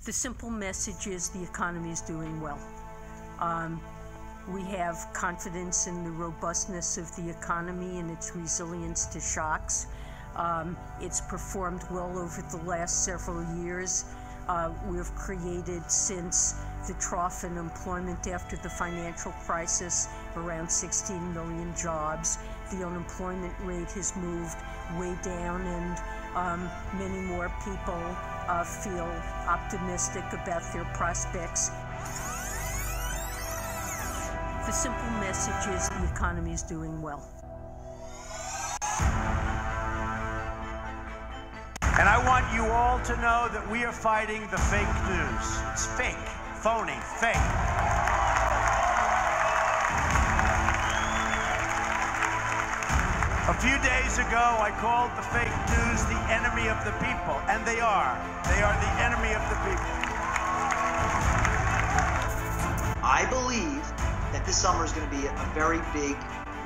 The simple message is the economy is doing well. We have confidence in the robustness of the economy and its resilience to shocks. It's performed well over the last several years. We've created, since the trough in employment after the financial crisis, around 16 million jobs. The unemployment rate has moved way down, and many more people feel optimistic about their prospects. The simple message is the economy is doing well. And I want you all to know that we are fighting the fake news. It's fake, phony, fake. A few days ago, I called the fake news the enemy of the people, and they are. They are the enemy of the people. I believe that this summer is going to be a very big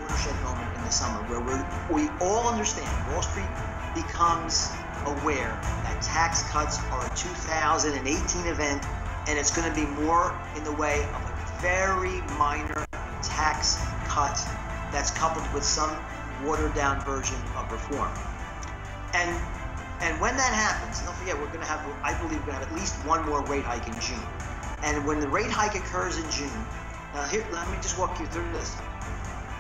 watershed moment in the summer where we all understand, Wall Street becomes aware that tax cuts are a 2018 event, and it's going to be more in the way of a very minor tax cut that's coupled with some watered-down version of reform. And when that happens, don't forget, we're going to have, I believe we're going to have at least one more rate hike in June. And when the rate hike occurs in June, now here, let me just walk you through this.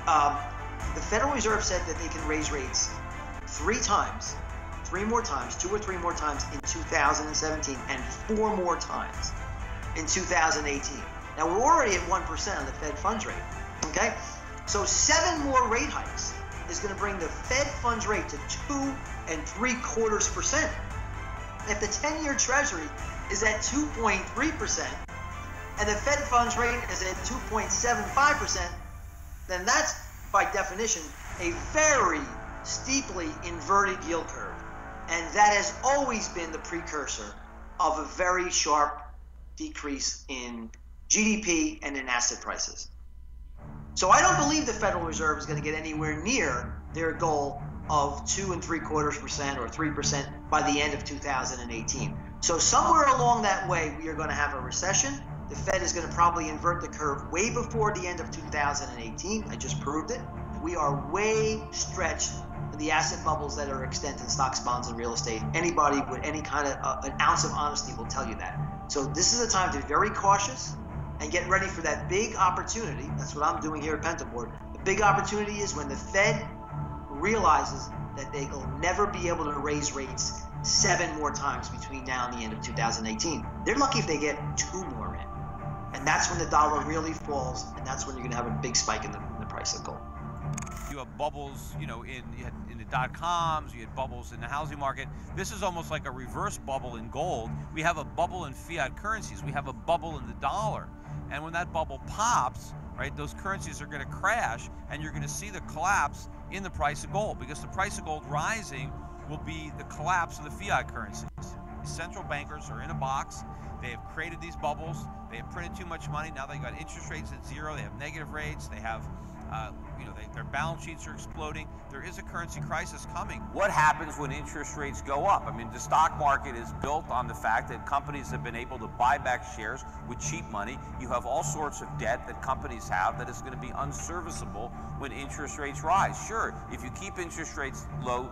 The Federal Reserve said that they can raise rates three more times, 2 or 3 more times in 2017, and 4 more times in 2018. Now we're already at 1% on the Fed funds rate, okay? So 7 more rate hikes is going to bring the Fed funds rate to 2.75%. If the 10-year Treasury is at 2.3% and the Fed funds rate is at 2.75%, then that's, by definition, a very steeply inverted yield curve. And that has always been the precursor of a very sharp decrease in GDP and in asset prices. So I don't believe the Federal Reserve is going to get anywhere near their goal of 2.75% or 3% by the end of 2018. So somewhere along that way, we are going to have a recession. The Fed is going to probably invert the curve way before the end of 2018. I just proved it. We are way stretched in the asset bubbles that are extant in stocks, bonds, and real estate. Anybody with any kind of an ounce of honesty will tell you that. So this is a time to be very cautious and get ready for that big opportunity. That's what I'm doing here at Pentaboard. The big opportunity is when the Fed realizes that they will never be able to raise rates 7 more times between now and the end of 2018. They're lucky if they get 2 more in. And that's when the dollar really falls, and that's when you're going to have a big spike in the price of gold. You have bubbles, you know, in the dot-coms, you had bubbles in the housing market. This is almost like a reverse bubble in gold. We have a bubble in fiat currencies. We have a bubble in the dollar. And when that bubble pops, right, those currencies are going to crash, and you're going to see the collapse in the price of gold, because the price of gold rising will be the collapse of the fiat currencies. Central bankers are in a box. They have created these bubbles. They have printed too much money. Now they've got interest rates at 0. They have negative rates. They have their balance sheets are exploding. There is a currency crisis coming. What happens when interest rates go up? I mean, the stock market is built on the fact that companies have been able to buy back shares with cheap money. You have all sorts of debt that companies have that is going to be unserviceable when interest rates rise. Sure, if you keep interest rates low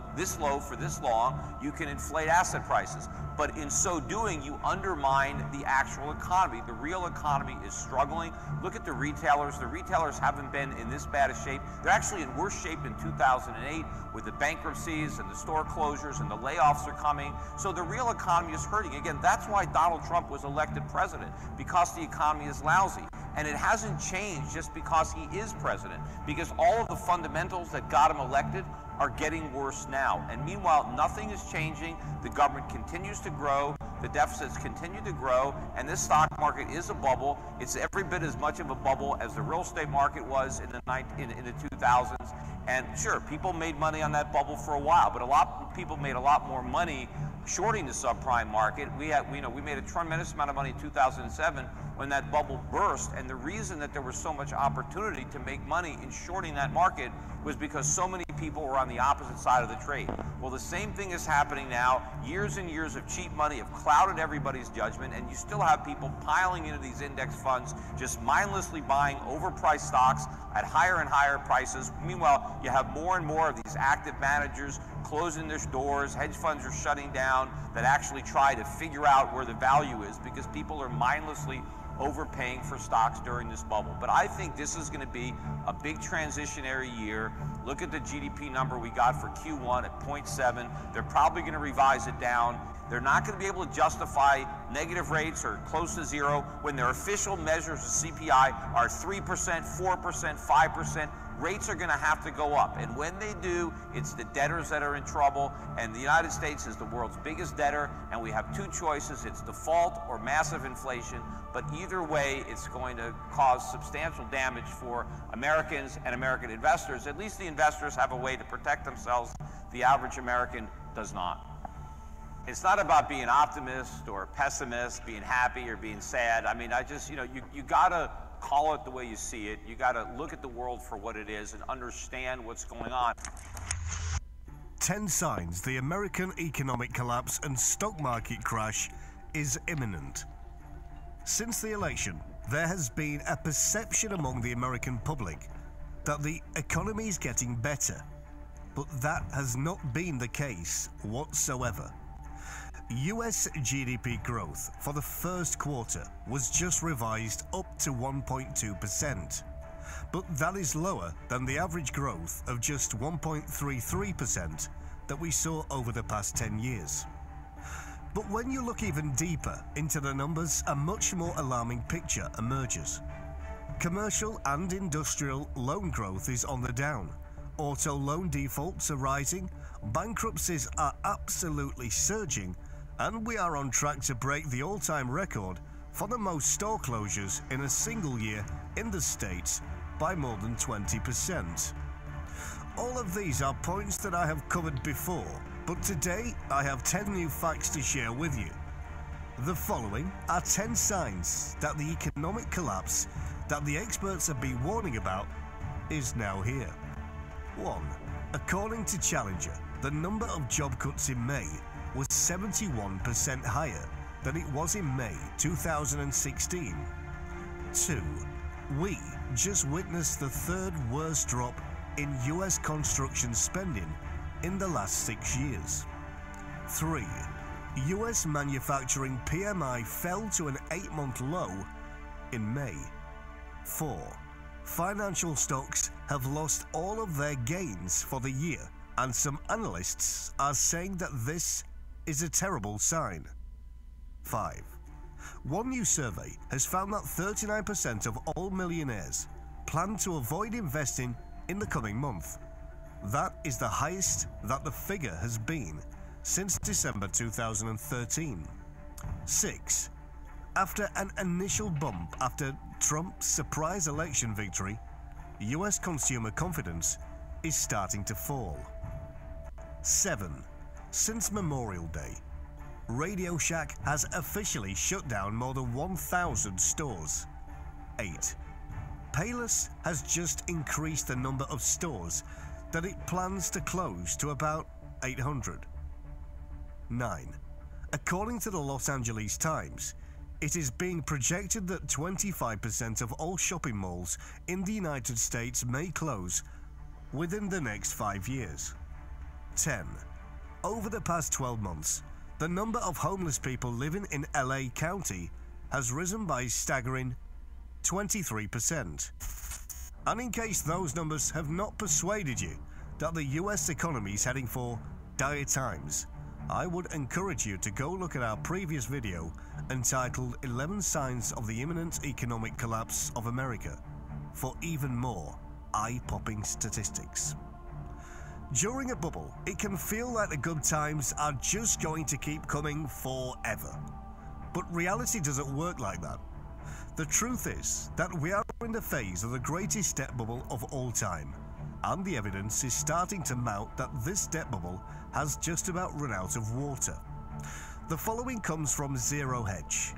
for this long, you can inflate asset prices. But in so doing, you undermine the actual economy. The real economy is struggling. Look at the retailers. The retailers haven't been in this bad a shape. They're actually in worse shape in 2008 with the bankruptcies and the store closures and the layoffs are coming. So the real economy is hurting. Again, that's why Donald Trump was elected president, because the economy is lousy. And it hasn't changed just because he is president, because all of the fundamentals that got him elected are getting worse now. And meanwhile, nothing is changing. The government continues to grow. The deficits continue to grow. And this stock market is a bubble. It's every bit as much of a bubble as the real estate market was in the 2000s. And sure, people made money on that bubble for a while, but a lot of people made a lot more money shorting the subprime market. We made a tremendous amount of money in 2007 when that bubble burst, and the reason that there was so much opportunity to make money in shorting that market was because so many people were on the opposite side of the trade. Well, the same thing is happening now. Years and years of cheap money have clouded everybody's judgment, and you still have people piling into these index funds, just mindlessly buying overpriced stocks at higher and higher prices. Meanwhile, you have more and more of these active managers closing their doors. Hedge funds are shutting down that actually try to figure out where the value is because people are mindlessly overpaying for stocks during this bubble. But I think this is going to be a big transitionary year. Look at the GDP number we got for Q1 at 0.7. They're probably going to revise it down. They're not going to be able to justify negative rates or close to zero when their official measures of CPI are 3%, 4%, 5%. Rates are going to have to go up, and when they do, it's the debtors that are in trouble, and the United States is the world's biggest debtor, and we have two choices. It's default or massive inflation, but either way, it's going to cause substantial damage for Americans and American investors. At least the investors have a way to protect themselves. The average American does not. It's not about being optimist or pessimist, being happy or being sad. I mean, you gotta call it the way you see it. You gotta look at the world for what it is and understand what's going on. 10 signs the American economic collapse and stock market crash is imminent. Since the election, there has been a perception among the American public that the economy is getting better, but that has not been the case whatsoever. US GDP growth for the first quarter was just revised up to 1.2%, but that is lower than the average growth of just 1.33% that we saw over the past 10 years. But when you look even deeper into the numbers, a much more alarming picture emerges. Commercial and industrial loan growth is on the down. Auto loan defaults are rising, bankruptcies are absolutely surging, and we are on track to break the all-time record for the most store closures in a single year in the States by more than 20%. All of these are points that I have covered before, but today I have 10 new facts to share with you. The following are 10 signs that the economic collapse that the experts have been warning about is now here. 1. According to Challenger, the number of job cuts in May was 71% higher than it was in May 2016. 2. We just witnessed the third worst drop in US construction spending in the last 6 years. 3. US manufacturing PMI fell to an 8-month low in May. 4. Financial stocks have lost all of their gains for the year, and some analysts are saying that this is a terrible sign. 5. One new survey has found that 39% of all millionaires plan to avoid investing in the coming month. That is the highest that the figure has been since December 2013. 6. After an initial bump after Trump's surprise election victory, US consumer confidence is starting to fall. 7. Since Memorial Day, Radio Shack has officially shut down more than 1,000 stores. 8. Payless has just increased the number of stores that it plans to close to about 800. 9. According to the Los Angeles Times, it is being projected that 25% of all shopping malls in the United States may close within the next 5 years. 10. Over the past 12 months, the number of homeless people living in LA County has risen by a staggering 23%. And in case those numbers have not persuaded you that the US economy is heading for dire times, I would encourage you to go look at our previous video entitled 11 Signs of the Imminent Economic Collapse of America for even more eye-popping statistics. During a bubble, it can feel like the good times are just going to keep coming forever. But reality doesn't work like that. The truth is that we are in the phase of the greatest debt bubble of all time, and the evidence is starting to mount that this debt bubble has just about run out of water. The following comes from Zero Hedge.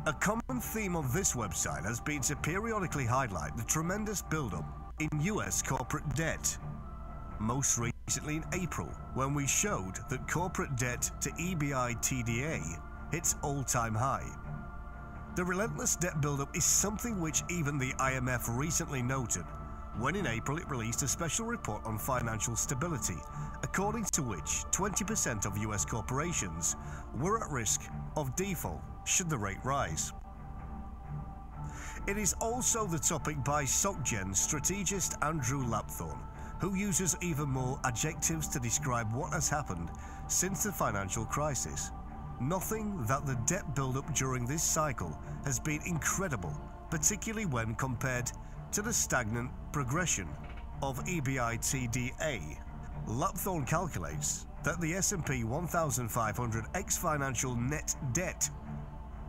A common theme on this website has been to periodically highlight the tremendous buildup in US corporate debt. Most recently in April, when we showed that corporate debt to EBITDA hits all-time high. The relentless debt buildup is something which even the IMF recently noted when in April it released a special report on financial stability, according to which 20% of US corporations were at risk of default should the rate rise. It is also the topic by SocGen strategist Andrew Lapthorne, who uses even more adjectives to describe what has happened since the financial crisis. Nothing that the debt buildup during this cycle has been incredible, particularly when compared to the stagnant progression of EBITDA. Lapthorne calculates that the S&P 1500 ex-financial net debt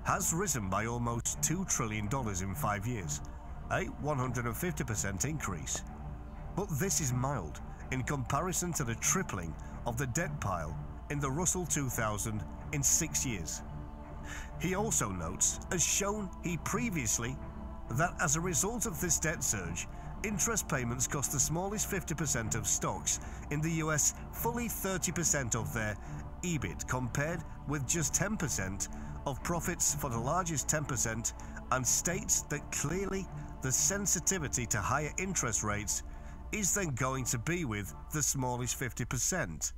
has risen by almost $2 trillion in 5 years, a 150% increase. But this is mild in comparison to the tripling of the debt pile in the Russell 2000 in 6 years. He also notes, as shown he previously, that as a result of this debt surge, interest payments cost the smallest 50% of stocks in the US fully 30% of their EBIT, compared with just 10% of profits for the largest 10%, and states that clearly the sensitivity to higher interest rates is then going to be with the smallest 50%.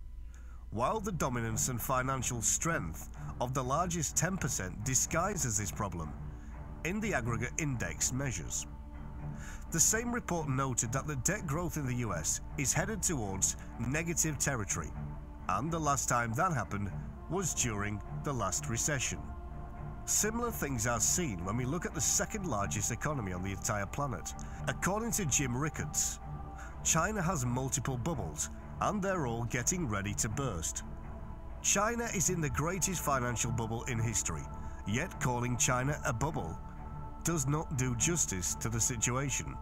While the dominance and financial strength of the largest 10% disguises this problem in the aggregate index measures. The same report noted that the debt growth in the US is headed towards negative territory, and the last time that happened was during the last recession. Similar things are seen when we look at the second largest economy on the entire planet. According to Jim Rickards, China has multiple bubbles, and they're all getting ready to burst. China is in the greatest financial bubble in history, yet calling China a bubble does not do justice to the situation.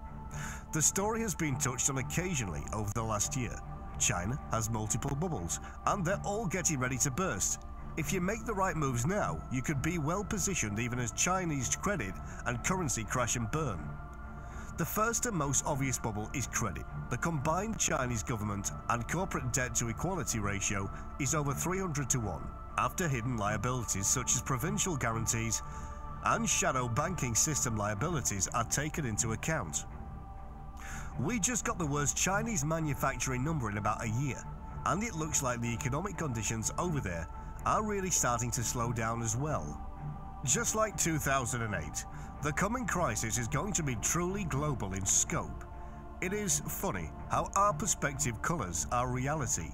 The story has been touched on occasionally over the last year. China has multiple bubbles, and they're all getting ready to burst. If you make the right moves now, you could be well positioned even as Chinese credit and currency crash and burn. The first and most obvious bubble is credit. The combined Chinese government and corporate debt to equality ratio is over 300 to 1, after hidden liabilities such as provincial guarantees and shadow banking system liabilities are taken into account. We just got the worst Chinese manufacturing number in about a year, and it looks like the economic conditions over there are really starting to slow down as well. Just like 2008, the coming crisis is going to be truly global in scope. It is funny how our perspective colors our reality.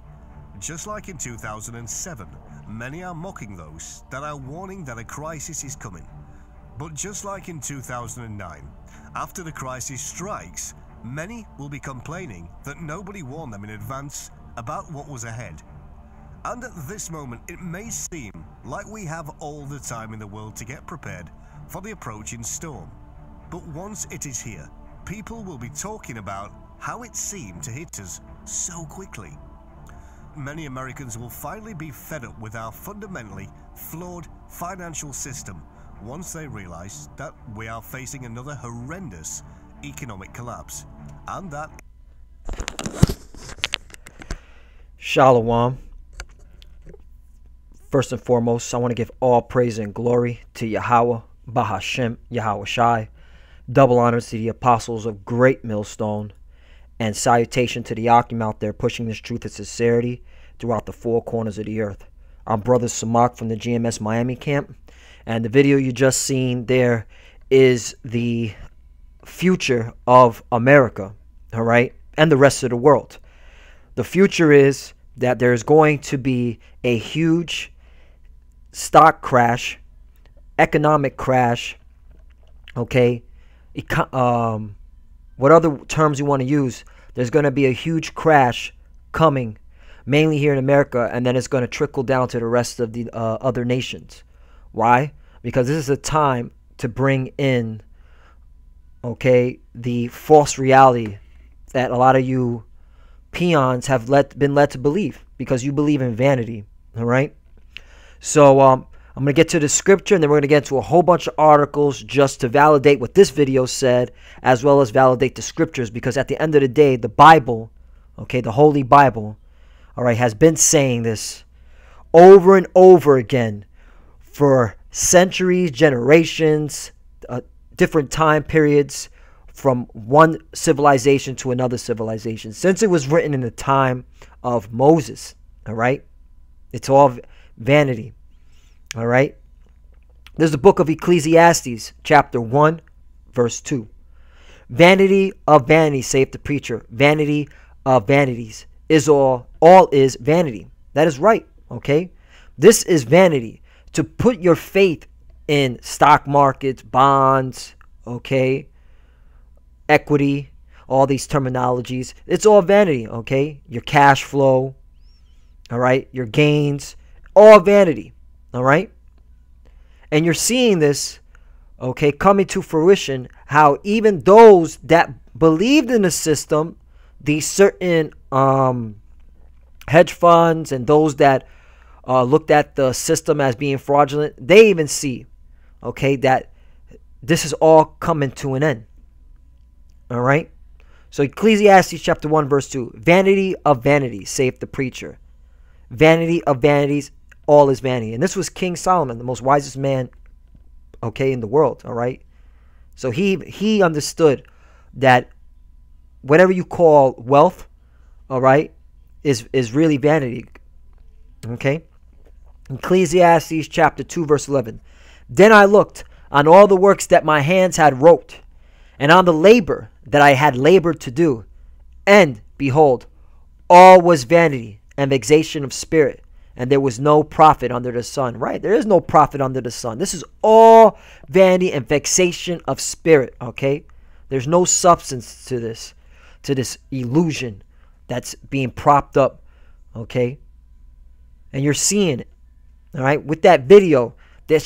Just like in 2007, many are mocking those that are warning that a crisis is coming. But just like in 2009, after the crisis strikes, many will be complaining that nobody warned them in advance about what was ahead. And at this moment, it may seem like we have all the time in the world to get prepared for the approaching storm. But once it is here, people will be talking about how it seemed to hit us so quickly. Many Americans will finally be fed up with our fundamentally flawed financial system once they realize that we are facing another horrendous economic collapse, and that... Shalom. First and foremost, I want to give all praise and glory to Yahweh, Bahashem, Yahweh Shai. Double honors to the apostles of Great Millstone, and salutation to the Akim out there pushing this truth and sincerity throughout the four corners of the earth. I'm Brother Samak from the GMS Miami camp, and the video you just seen there is the future of America, all right, and the rest of the world. The future is that there's going to be a huge stock crash, economic crash, okay, what other terms you want to use. There's going to be a huge crash coming, mainly here in America, and then it's going to trickle down to the rest of the other nations. Why? Because this is a time to bring in, okay, the false reality that a lot of you peons have been led to believe, because you believe in vanity, all right? So I'm going to get to the scripture, and then we're going to get into a whole bunch of articles just to validate what this video said, as well as validate the scriptures, because at the end of the day, the Bible, okay, the Holy Bible, all right, has been saying this over and over again for centuries, generations, different time periods, from one civilization to another civilization, since it was written in the time of Moses. All right, it's all vanity. All right, there's the book of Ecclesiastes, chapter 1, verse 2. Vanity of vanities, saith the preacher. Vanity of vanities is all is vanity. That is right. Okay, this is vanity. To put your faith in stock markets, bonds, okay, equity, all these terminologies, it's all vanity. Okay, your cash flow, all right, your gains, all vanity. All right, and you're seeing this, okay, coming to fruition, how even those that believed in the system, these certain hedge funds and those that looked at the system as being fraudulent, they even see, okay, that this is all coming to an end. All right, so Ecclesiastes chapter 1 verse 2, vanity of vanities, saith the preacher. Vanity of vanities, all is vanity. And this was King Solomon, the most wisest man, okay, in the world. All right, so he understood that whatever you call wealth, all right, is really vanity. Okay, Ecclesiastes chapter 2 verse 11. Then I looked on all the works that my hands had wrought, and on the labor that I had labored to do, and behold, all was vanity and vexation of spirit, and there was no profit under the sun. Right, there is no profit under the sun. This is all vanity and vexation of spirit. Okay, there's no substance to this illusion that's being propped up. Okay, and you're seeing it. All right, with that video, that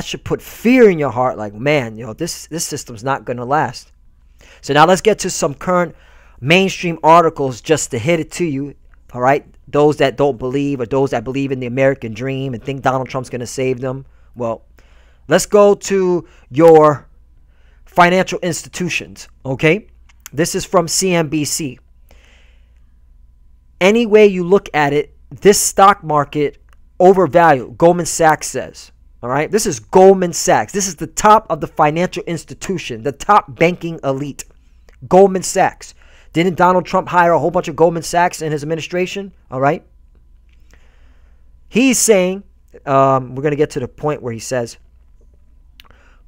should put fear in your heart, like, man, this system's not gonna last. So now let's get to some current mainstream articles just to hit it to you. All right, those that don't believe, or those that believe in the American dream and think Donald Trump's gonna save them. Well, let's go to your financial institutions. Okay, this is from CNBC. Any way you look at it, this stock market overvalued, Goldman Sachs says. All right, this is Goldman Sachs. This is the top of the financial institution, the top banking elite. Goldman Sachs. Didn't Donald Trump hire a whole bunch of Goldman Sachs in his administration? All right. He's saying, we're going to get to the point where he says,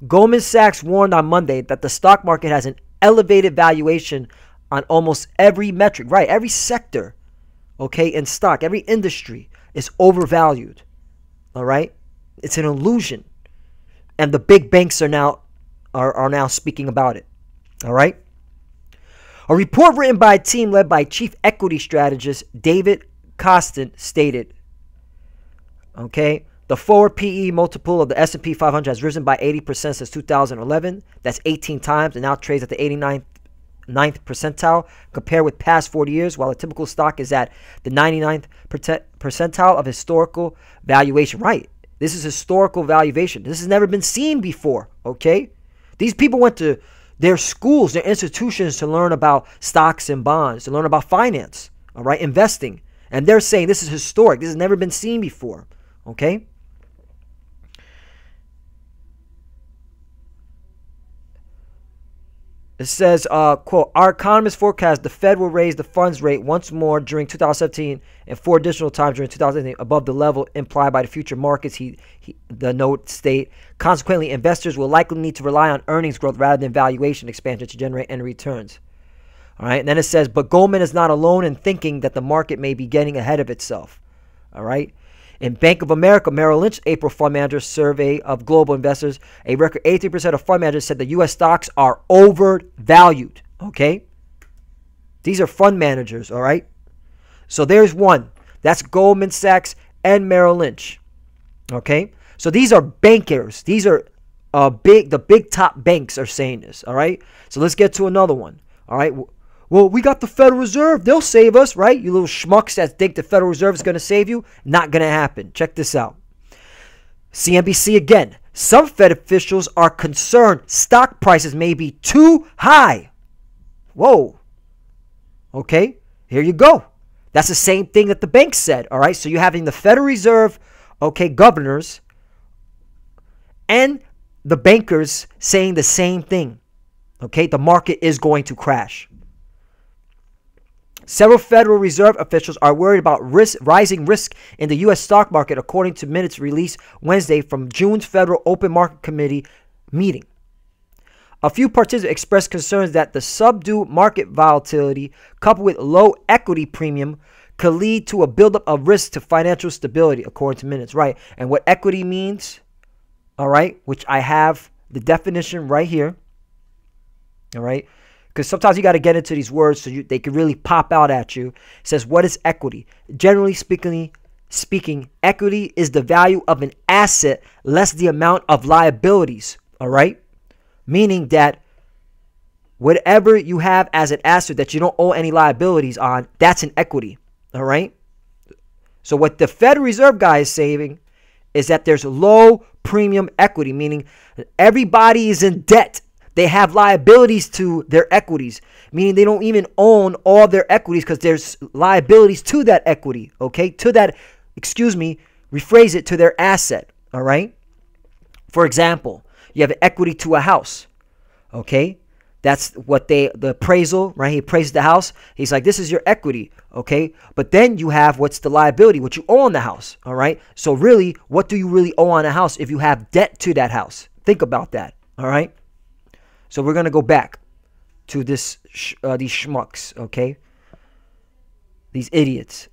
Goldman Sachs warned on Monday that the stock market has an elevated valuation on almost every metric. Right, every sector, okay, in stock, every industry is overvalued. All right, it's an illusion, and the big banks are now speaking about it. All right, a report written by a team led by chief equity strategist David Costin stated, okay, the forward PE multiple of the S&P 500 has risen by 80% since 2011. That's 18 times, and now trades at the 89th percentile compared with past 40 years, while a typical stock is at the 99th percentile of historical valuation. Right, this is historical valuation. This has never been seen before. Okay, these people went to their schools, their institutions, to learn about stocks and bonds, to learn about finance, all right, investing, and they're saying this is historic. This has never been seen before. Okay, it says, quote, our economists forecast the Fed will raise the funds rate once more during 2017 and 4 additional times during 2018 above the level implied by the future markets, the note state. Consequently, investors will likely need to rely on earnings growth rather than valuation expansion to generate any returns. All right, and then it says, but Goldman is not alone in thinking that the market may be getting ahead of itself. All right. In Bank of America, Merrill Lynch April fund manager survey of global investors, a record 83% of fund managers said the U.S. stocks are overvalued. Okay? These are fund managers, all right? So there's one. That's Goldman Sachs and Merrill Lynch. Okay? So these are bankers. These are the big top banks are saying this, all right? So let's get to another one, all right? Well, we got the Federal Reserve. They'll save us, right? You little schmucks that think the Federal Reserve is going to save you. Not going to happen. Check this out. CNBC again. Some Fed officials are concerned stock prices may be too high. Whoa. Okay, here you go. That's the same thing that the bank said, all right? So you're having the Federal Reserve, okay, governors, and the bankers saying the same thing, okay? The market is going to crash. Several Federal Reserve officials are worried about rising risk in the U.S. stock market, according to minutes released Wednesday from June's Federal Open Market Committee meeting. A few participants expressed concerns that the subdued market volatility, coupled with low equity premium, could lead to a buildup of risk to financial stability, according to minutes, right? And what equity means, all right, which I have the definition right here, all right? Because sometimes you got to get into these words so they can really pop out at you. It says, what is equity? Generally speaking, equity is the value of an asset less the amount of liabilities, all right? Meaning that whatever you have as an asset that you don't owe any liabilities on, that's an equity, all right? So what the Federal Reserve guy is saying is that there's low premium equity, meaning everybody is in debt. They have liabilities to their equities, meaning they don't even own all their equities because there's liabilities to that equity, okay? To that, rephrase it, to their asset, all right? For example, you have equity to a house, okay? That's what the appraisal, right? He appraises the house. He's like, this is your equity, okay? But then you have what's the liability, what you owe on the house, all right? So really, what do you really owe on a house if you have debt to that house? Think about that, all right? So we're going to go back to these schmucks, okay? These idiots.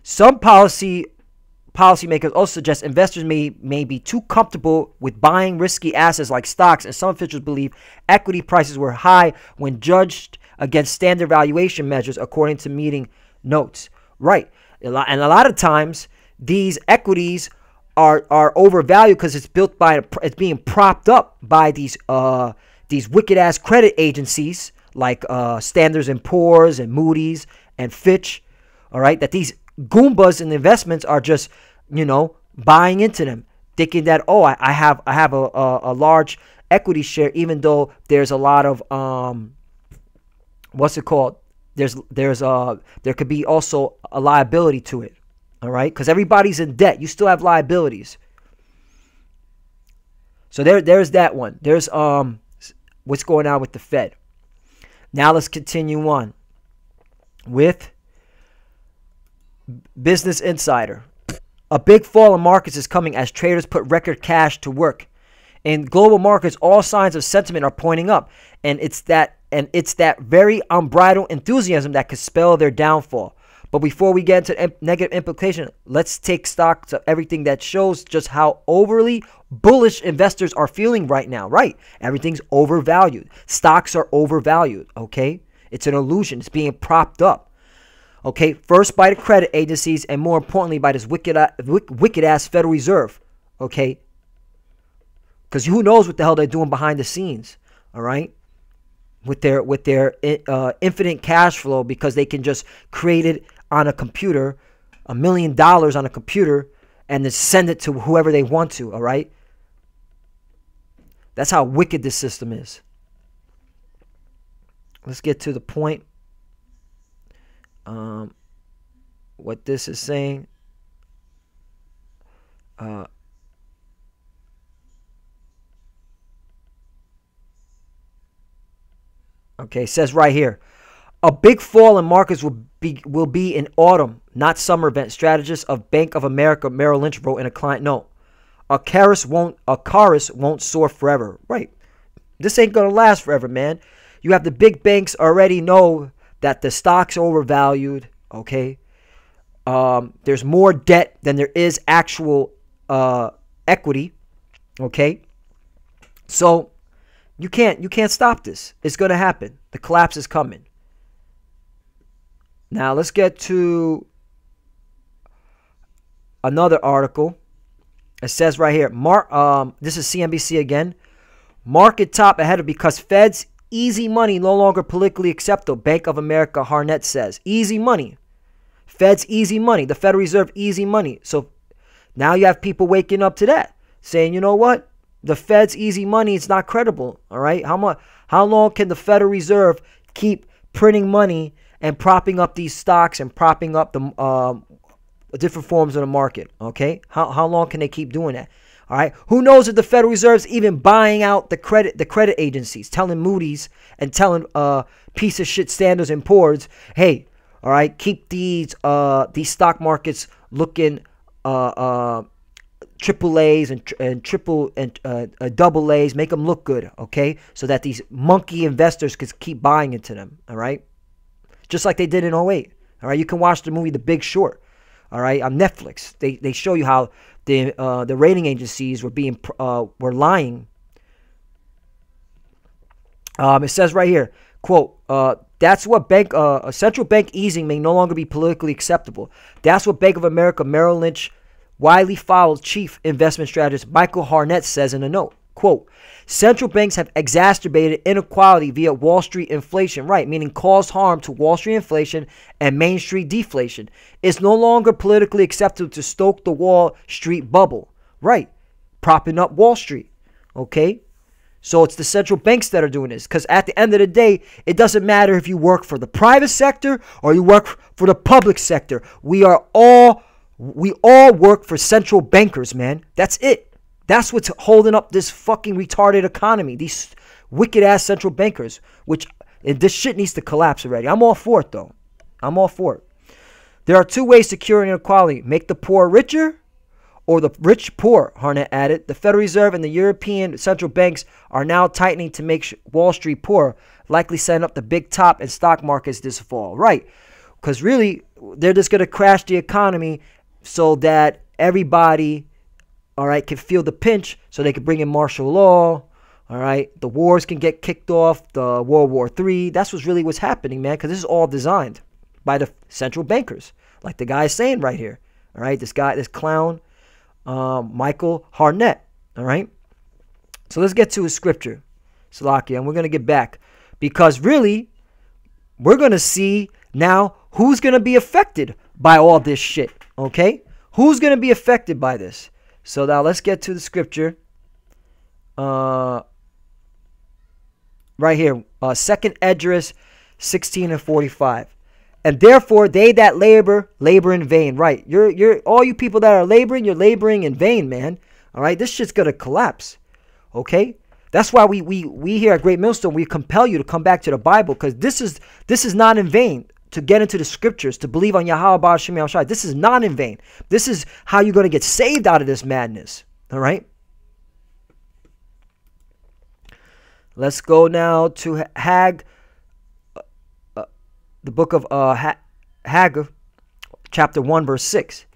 Some policymakers also suggest investors may be too comfortable with buying risky assets like stocks, and some officials believe equity prices were high when judged against standard valuation measures, according to meeting notes. Right. And a lot of times, these equities are overvalued because it's being propped up by these wicked ass credit agencies like Standards and Poor's and Moody's and Fitch. All right, that these Goombas in the investments are just, buying into them, thinking that, oh, I have a large equity share, even though there's a lot of what's it called? There could be also a liability to it. All right, because everybody's in debt. You still have liabilities. So there's that one. There's what's going on with the Fed. Now let's continue on with Business Insider. A big fall in markets is coming as traders put record cash to work. In global markets, all signs of sentiment are pointing up, and it's that very unbridled enthusiasm that could spell their downfall. But before we get into negative implication, let's take stock of everything that shows just how overly bullish investors are feeling right now. Right, everything's overvalued. Stocks are overvalued. Okay, it's an illusion. It's being propped up. Okay, first by the credit agencies, and more importantly by this wicked ass Federal Reserve. Okay, because who knows what the hell they're doing behind the scenes. All right, with their infinite cash flow, because they can just create it on a computer, $1 million on a computer, and then send it to whoever they want to. All right, that's how wicked this system is. Let's get to the point. What this is saying. Okay, it says right here, a big fall in markets will be in autumn, not summer event. Strategist of Bank of America Merrill Lynch wrote in a client note. A chorus won't soar forever. Right. This ain't gonna last forever, man. You have the big banks already know that the stock's overvalued. Okay. There's more debt than there is actual equity. Okay. So you can't stop this. It's gonna happen. The collapse is coming. Now let's get to another article. It says right here, this is CNBC again. Market top ahead of because Fed's easy money no longer politically acceptable. Bank of America Harnett says. Easy money. Fed's easy money. The Federal Reserve easy money. So Now you have people waking up to that, saying, you know what? The Fed's easy money, it's not credible. All right. How long can the Federal Reserve keep printing money and propping up these stocks and propping up the different forms of the market? Okay. How long can they keep doing that? All right. Who knows if the Federal Reserve's even buying out the credit agencies, telling Moody's and telling piece of shit Standards and Poor's, hey, all right, keep these stock markets looking triple A's and double A's, make them look good, okay? So that these monkey investors could keep buying into them, all right? Just like they did in '08, all right? You can watch the movie The Big Short, all right, on Netflix. They show you how the rating agencies were lying. It says right here, quote, that's what central bank easing may no longer be politically acceptable. That's what Bank of America Merrill Lynch widely followed chief investment strategist Michael Harnett says in a note. Quote, central banks have exacerbated inequality via Wall Street inflation, right, meaning caused harm to Wall Street inflation and Main Street deflation. It's no longer politically acceptable to stoke the Wall Street bubble, right, propping up Wall Street, okay? So it's the central banks that are doing this, because at the end of the day, it doesn't matter if you work for the private sector or you work for the public sector. We all work for central bankers, man. That's it. That's what's holding up this fucking retarded economy. These wicked ass central bankers, this shit needs to collapse already. I'm all for it, though. I'm all for it. There are two ways to cure inequality: make the poor richer, or the rich poor, Harnett added. The Federal Reserve and the European central banks are now tightening to make Wall Street poor, likely setting up the big top and stock markets this fall. Right. Because really, they're just going to crash the economy so that everybody, all right, can feel the pinch, so they can bring in martial law. All right. The wars can get kicked off, the World War III. That's what's happening, man, because this is all designed by the central bankers, like the guy is saying right here. All right. This clown, Michael Harnett. All right. So let's get to his scripture, Salakia, and we're going to get back, because really we're going to see now who's going to be affected by all this shit. Okay. Who's going to be affected by this? So now let's get to the scripture. Right here. 2nd Esdras 16:45. And therefore they that labor in vain. Right. You're all you people that are laboring, you're laboring in vain, man. All right. This shit's gonna collapse. Okay. That's why we here at Great Millstone, we compel you to come back to the Bible, because this is not in vain to get into the scriptures, to believe on Yahweh Ba'ashem Yahushai. This is not in vain. This is how you're gonna get saved out of this madness. All right. Let's go now to the book of Haggai, chapter 1, verse 6.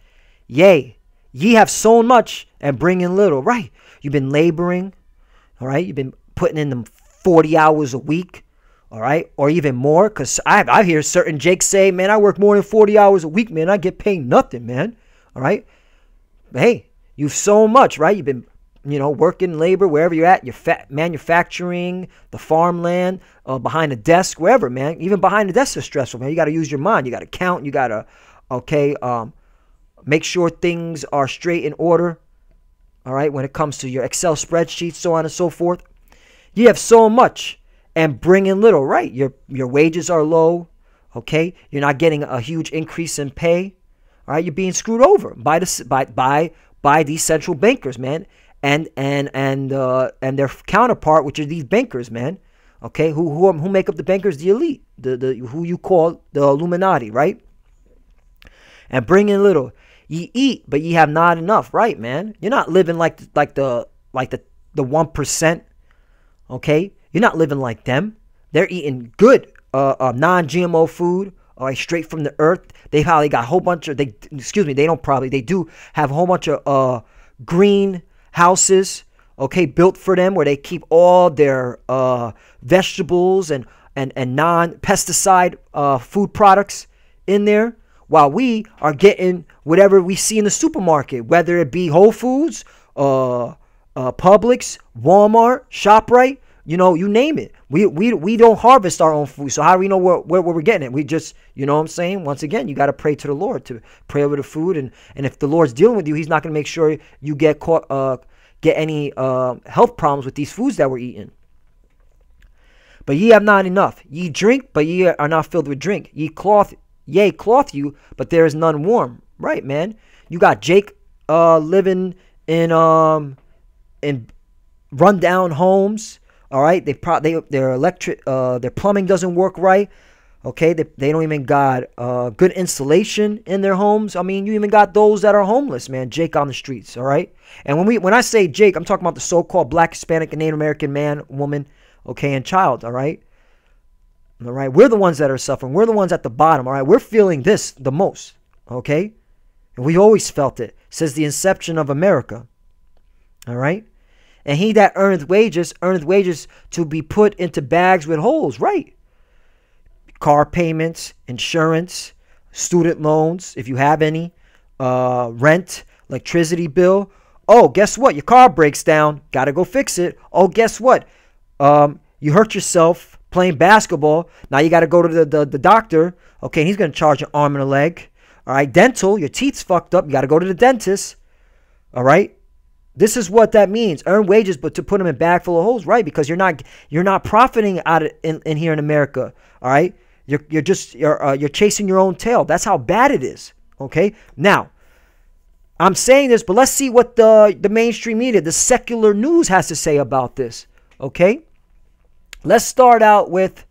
Yea, ye have sown much and bring in little. Right. You've been laboring. All right. You've been putting in them 40 hours a week. All right. Or even more. Because I hear certain Jakes say, man, I work more than 40 hours a week, man. I get paid nothing, man. All right. Hey, you've sown much, right? You've been, working labor, wherever you're at, you're manufacturing, the farmland, behind a desk, wherever, man. Even behind the desk is stressful, man. You got to use your mind. You got to count. You got to, make sure things are straight in order. All right. When it comes to your Excel spreadsheets, so on and so forth. You have so much and bring in little, right? Your wages are low. Okay. You're not getting a huge increase in pay. All right. You're being screwed over by these central bankers, man. And their counterpart, which are these bankers, man. Okay, who make up the bankers? The elite, the who you call the Illuminati, right? And bring in little. Ye eat, but ye have not enough, right, man? You're not living like the 1%. Okay, you're not living like them. They're eating good non-GMO food, straight from the earth. They probably got a whole bunch of they do have a whole bunch of green houses, okay, built for them, where they keep all their vegetables and non-pesticide food products in there, while we are getting whatever we see in the supermarket, whether it be Whole Foods, Publix, Walmart, ShopRite. you know, you name it. We don't harvest our own food. So how do we know where we're getting it? We just, you know what I'm saying? Once again, you got to pray to the Lord, to pray over the food. And if the Lord's dealing with you, he's not going to make sure you get any health problems with these foods that we're eating. But ye have not enough. Ye drink, but ye are not filled with drink. Ye cloth you, but there is none warm. Right, man. You got Jake living in rundown homes. All right, their plumbing doesn't work right. Okay, they don't even got good insulation in their homes. I mean, you even got those that are homeless, man. Jake on the streets. All right, and when I say Jake, I'm talking about the so-called Black, Hispanic, and Native American man, woman, okay, and child. All right, we're the ones that are suffering. We're the ones at the bottom. All right, we're feeling this the most. Okay, and we always felt it since the inception of America. All right. And he that earneth wages to be put into bags with holes. Right. Car payments, insurance, student loans, if you have any, rent, electricity bill. Oh, guess what? Your car breaks down. Got to go fix it. Oh, guess what? You hurt yourself playing basketball. Now you got to go to the doctor. Okay, and he's going to charge an arm and a leg. All right, dental, your teeth's fucked up. You got to go to the dentist. All right. This is what that means. Earn wages, but to put them in a bag full of holes, right? Because you're not profiting out of in here in America. All right, you're chasing your own tail. That's how bad it is. Okay. Now, I'm saying this, but let's see what the mainstream media, the secular news, has to say about this. Okay. Let's start out with.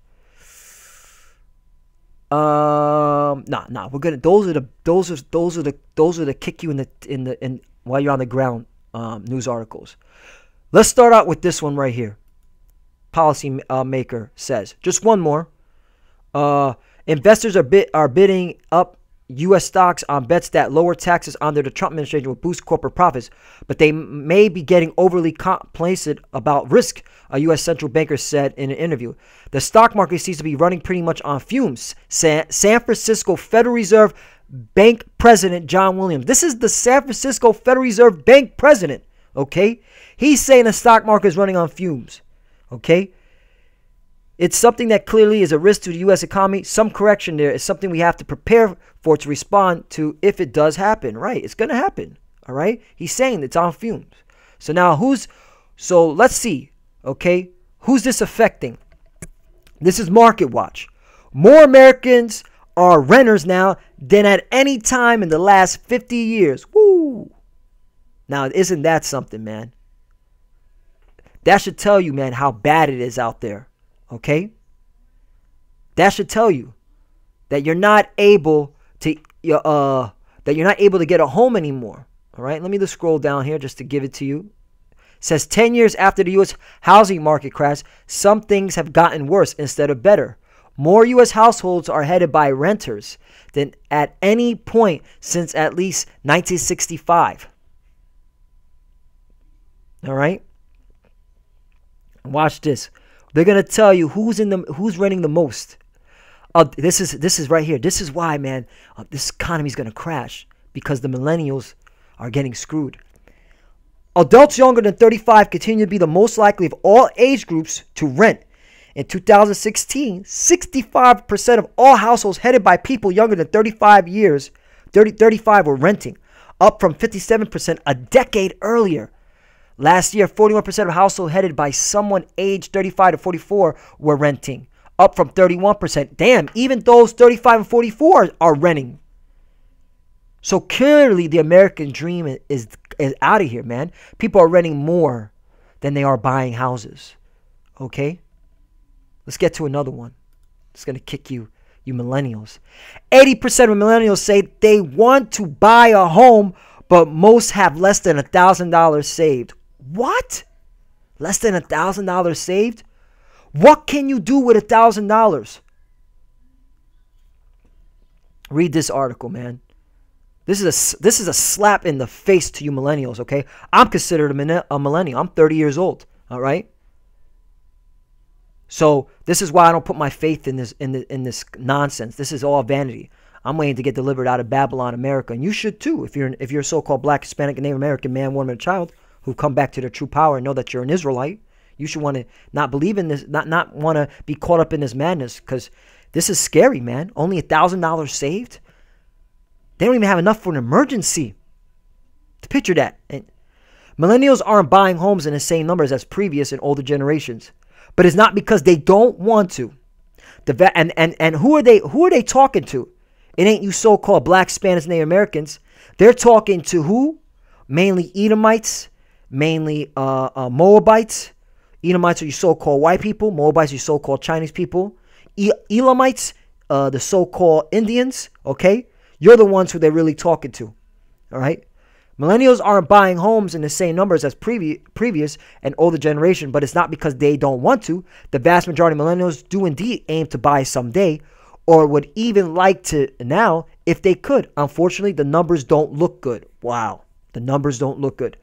We're gonna. Those are the kick you in while you're on the ground. News articles. Let's start out with this one right here. Policy maker says, just one more. Investors are bidding up U.S. stocks on bets that lower taxes under the Trump administration will boost corporate profits, but they may be getting overly complacent about risk, a U.S. central banker said in an interview. The stock market seems to be running pretty much on fumes. San Francisco Federal Reserve Bank President John Williams. This is the San Francisco Federal Reserve Bank President, okay? He's saying the stock market is running on fumes, okay? It's something that clearly is a risk to the U.S. economy. Some correction there is something we have to prepare for to respond to if it does happen, right? It's going to happen, all right? He's saying it's on fumes. So let's see, okay? Who's this affecting? This is Market Watch. More Americans are renters now than at any time in the last 50 years. Woo! Now, isn't that something, man? That should tell you, man, how bad it is out there. Okay? That should tell you that you're not able to get a home anymore. All right? Let me just scroll down here just to give it to you. It says 10 years after the U.S. housing market crash, some things have gotten worse instead of better. More U.S. households are headed by renters than at any point since at least 1965. All right? Watch this. They're going to tell you who's renting the most. This is right here. This is why, man, this economy is going to crash, because the millennials are getting screwed. Adults younger than 35 continue to be the most likely of all age groups to rent. In 2016, 65% of all households headed by people younger than 35 were renting, up from 57% a decade earlier. Last year, 41% of households headed by someone aged 35 to 44 were renting, up from 31%. Damn, even those 35 and 44 are renting. So clearly the American dream is out of here, man. People are renting more than they are buying houses. Okay? Let's get to another one. It's going to kick you millennials. 80% of millennials say they want to buy a home, but most have less than $1,000 saved. What? Less than $1,000 saved? What can you do with $1,000? Read this article, man. This is a slap in the face to you millennials, okay? I'm considered a millennial. I'm 30 years old, all right? So this is why I don't put my faith in this nonsense. This is all vanity. I'm waiting to get delivered out of Babylon, America, and you should too. If you're a so-called Black, Hispanic, and Native American man, woman, and child who come back to their true power and know that you're an Israelite, You should want to not believe in this, not want to be caught up in this madness, because this is scary, man. Only $1,000 saved. They don't even have enough for an emergency. To picture that. And millennials aren't buying homes in the same numbers as previous and older generations, but it's not because they don't want to. And who are they talking to? It ain't you so-called black, Spanish, Native Americans. They're talking to who? Mainly Edomites, mainly Moabites. Edomites are your so-called white people. Moabites are your so-called Chinese people. Elamites, the so-called Indians, okay? You're the ones who they're really talking to, all right? Millennials aren't buying homes in the same numbers as previous and older generation, but it's not because they don't want to. The vast majority of millennials do indeed aim to buy someday, or would even like to now if they could. Unfortunately, the numbers don't look good. Wow, the numbers don't look good.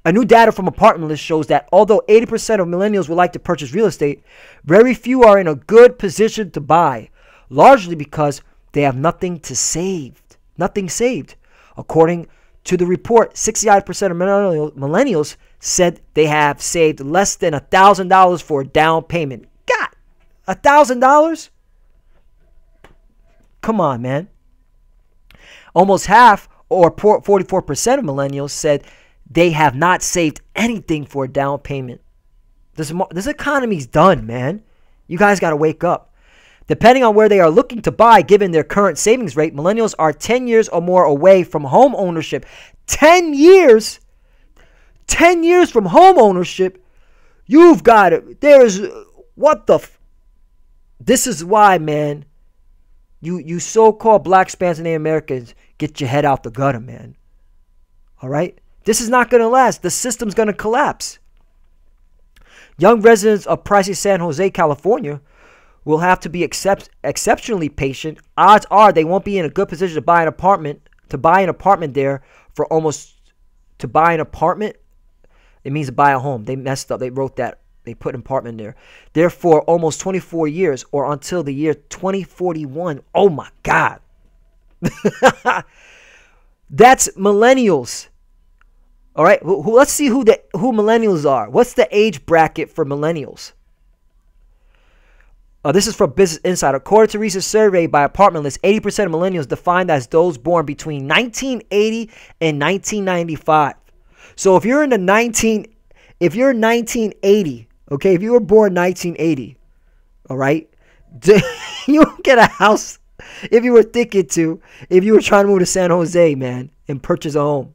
A new data from Apartment List shows that although 80% of millennials would like to purchase real estate, very few are in a good position to buy, largely because they have nothing to save. Nothing saved. According to the report, 68% of millennials said they have saved less than $1,000 for a down payment. God, $1,000? Come on, man. Almost half, or 44% of millennials, said they have not saved anything for a down payment. This economy's done, man. You guys got to wake up. Depending on where they are looking to buy, given their current savings rate, millennials are 10 years or more away from home ownership. 10 years? 10 years from home ownership? You've got it. There's, what the, this is why, man, you so-called black, Spanish, and Native Americans, get your head out the gutter, man. All right? This is not going to last. The system's going to collapse. Young residents of pricey San Jose, California, will have to be exceptionally patient. Odds are they won't be in a good position to buy an apartment. To buy an apartment there for almost, to buy an apartment, it means to buy a home. They messed up. They wrote that. They put an apartment there. Therefore, almost 24 years, or until the year 2041. Oh my God. That's millennials. All right. Let's see who millennials are. What's the age bracket for millennials? This is from Business Insider. According to a recent survey by Apartment List, 80% of millennials defined as those born between 1980 and 1995. So if you're in 1980, okay, if you were born 1980, all right, you get a house if you were thinking to, if you were trying to move to San Jose, man, and purchase a home.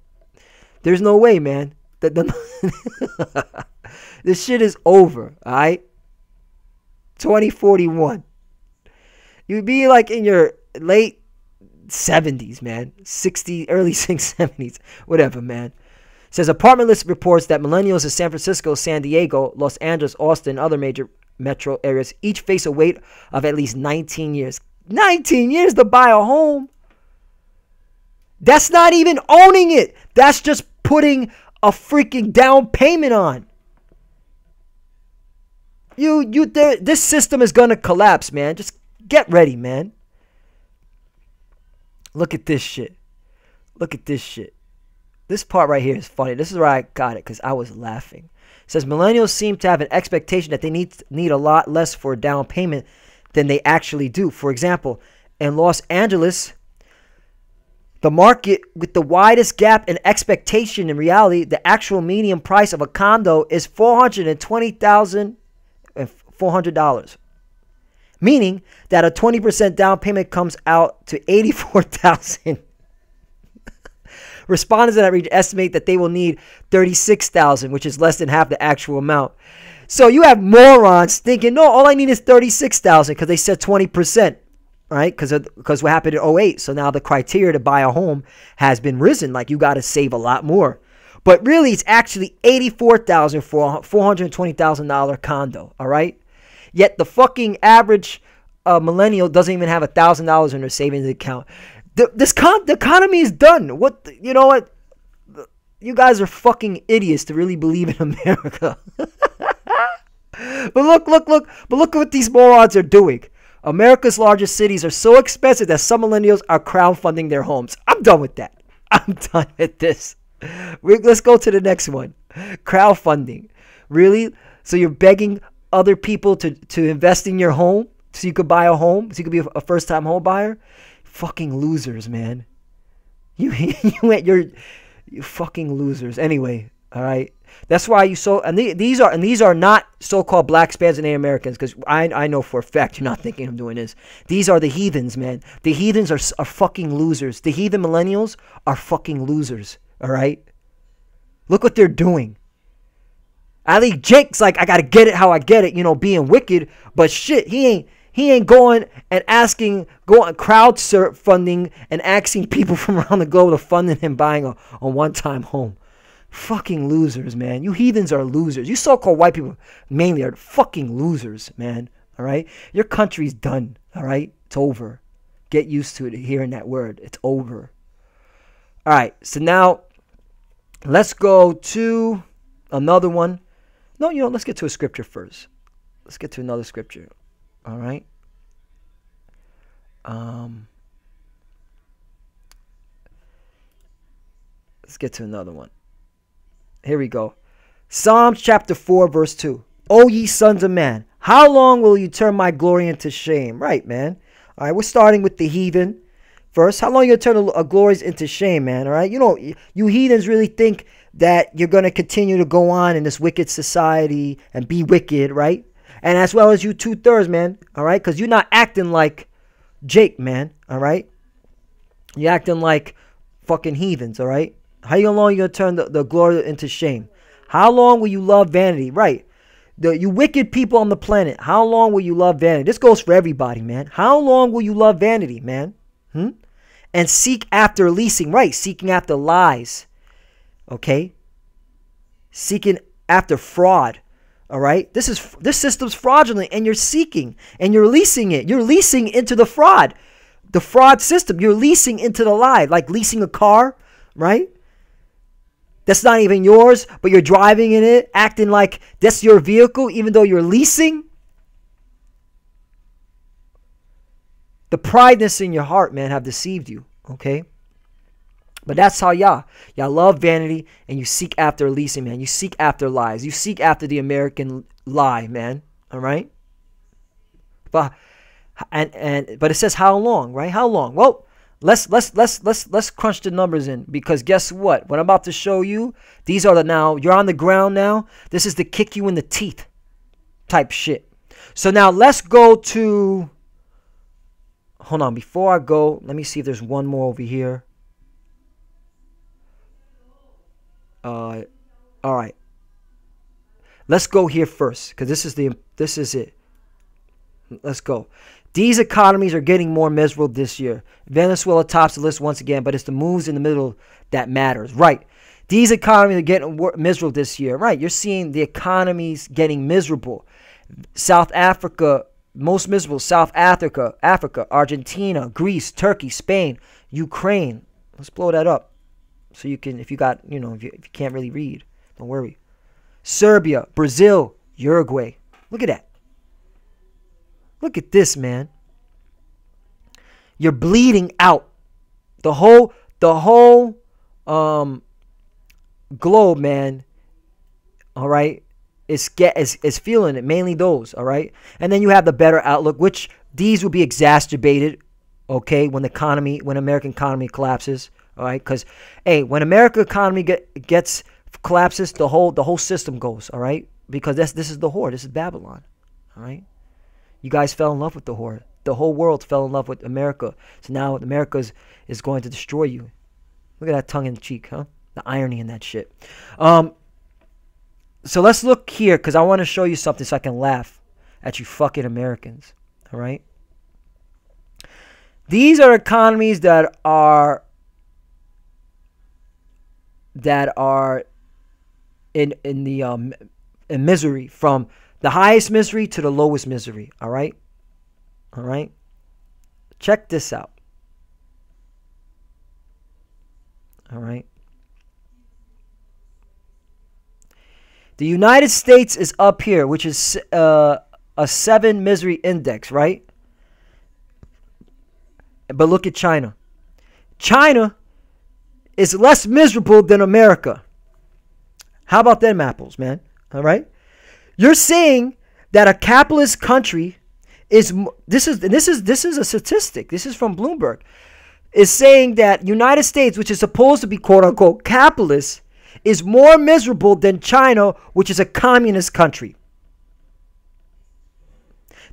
There's no way, man. This shit is over, all right? 2041. You'd be like in your late 70s, man. 60, early 70s. Whatever, man. It says Apartment List reports that millennials in San Francisco, San Diego, Los Angeles, Austin, and other major metro areas each face a wait of at least 19 years. 19 years to buy a home. That's not even owning it. That's just putting a freaking down payment on. This system is gonna collapse, man. Just get ready, man. Look at this shit. Look at this shit. This part right here is funny. This is where I got it because I was laughing. It says millennials seem to have an expectation that they need a lot less for a down payment than they actually do. For example, in Los Angeles, the market with the widest gap in expectation and reality, the actual median price of a condo is $420,400. Meaning that a 20% down payment comes out to $84,000. Respondents in that region estimate that they will need $36,000, which is less than half the actual amount. So you have morons thinking, no, all I need is $36,000 because they said 20%, right? Because what happened in 2008. So now the criteria to buy a home has been risen. Like you got to save a lot more. But really, it's actually $84,000 for a $420,000 condo, all right? Yet the fucking average millennial doesn't even have $1,000 in their savings account. The economy is done. You know what? You guys are fucking idiots to really believe in America. But look at what these morons are doing. America's largest cities are so expensive that some millennials are crowdfunding their homes. I'm done with that. I'm done with this. Let's go to the next one. Crowdfunding. Really? So you're begging other people to invest in your home so you could buy a home, so you could be a first-time home buyer? Fucking losers, man. You're fucking losers. Anyway, all right. That's why these are not so-called black Spanish and Native Americans, because I know for a fact you're not thinking of doing this. These are the heathens, man. The heathens are fucking losers. The heathen millennials are fucking losers. All right. Look what they're doing. Ali Jake's like, I gotta get it how I get it, being wicked, but shit, he ain't going and going crowdfunding and asking people from around the globe to fund him buying a one-time home. Fucking losers, man. You heathens are losers. You so-called white people mainly are fucking losers, man. All right? Your country's done. All right? It's over. Get used to it, hearing that word. It's over. All right. So now let's go to another one. No, let's get to a scripture first. Let's get to another scripture. All right? Let's get to another one. Here we go. Psalms chapter 4, verse 2. O ye sons of man, how long will you turn my glory into shame? Right, man. All right, we're starting with the heathen first. How long you turn glories into shame, man? All right, you heathens really think that you're going to continue to go on in this wicked society and be wicked, right? And as well as you 2/3, man, all right? Because you're not acting like Jake, man, all right? You're acting like fucking heathens, all right? How long you going to turn the glory into shame? How long will you love vanity? Right. You wicked people on the planet, how long will you love vanity? This goes for everybody, man. How long will you love vanity, man? And seek after leasing, right? Seeking after lies. Okay? Seeking after fraud. All right? This system's fraudulent, and you're seeking and you're leasing it. You're leasing into the fraud. The fraud system. You're leasing into the lie, like leasing a car, right? That's not even yours, but you're driving in it, acting like that's your vehicle, even though you're leasing. The prideness in your heart, man, have deceived you, okay? But that's how y'all love vanity, and you seek after leasing, man. You seek after lies. You seek after the American lie, man. All right? But it says how long, right? How long? Well, let's crunch the numbers in, because guess what? What I'm about to show you, these are you're on the ground now. This is the kick you in the teeth type shit. So now let's go to, hold on, before I go, let me see if there's one more over here. All right. Let's go here first, because this is it. Let's go. These economies are getting more miserable this year. Venezuela tops the list once again, but it's the moves in the middle that matters. Right. These economies are getting miserable this year. Right. You're seeing the economies getting miserable. South Africa, most miserable. South Africa, Argentina, Greece, Turkey, Spain, Ukraine. Let's blow that up. So you can, if you can't really read, don't worry. Serbia, Brazil, Uruguay. Look at that. Look at this, man. You're bleeding out. The whole globe, man. All right, is feeling it. Mainly those. All right, and then you have the better outlook, which these will be exacerbated. Okay, when American economy collapses. All right, because hey, when American economy collapses, the whole system goes. All right, because this is the whore. This is Babylon. All right. You guys fell in love with the whore. The whole world fell in love with America. So now America is going to destroy you. Look at that tongue in the cheek, huh? The irony in that shit. So let's look here, because I want to show you something so I can laugh at you fucking Americans. All right? These are economies that are in misery, from the highest misery to the lowest misery. All right? All right? Check this out. All right? The United States is up here, which is a 7 misery index, right? But look at China. China is less miserable than America. How about them apples, man? All right? You're saying that a capitalist country is this is a statistic. This is from Bloomberg. Is saying that United States, which is supposed to be quote unquote capitalist, is more miserable than China, which is a communist country.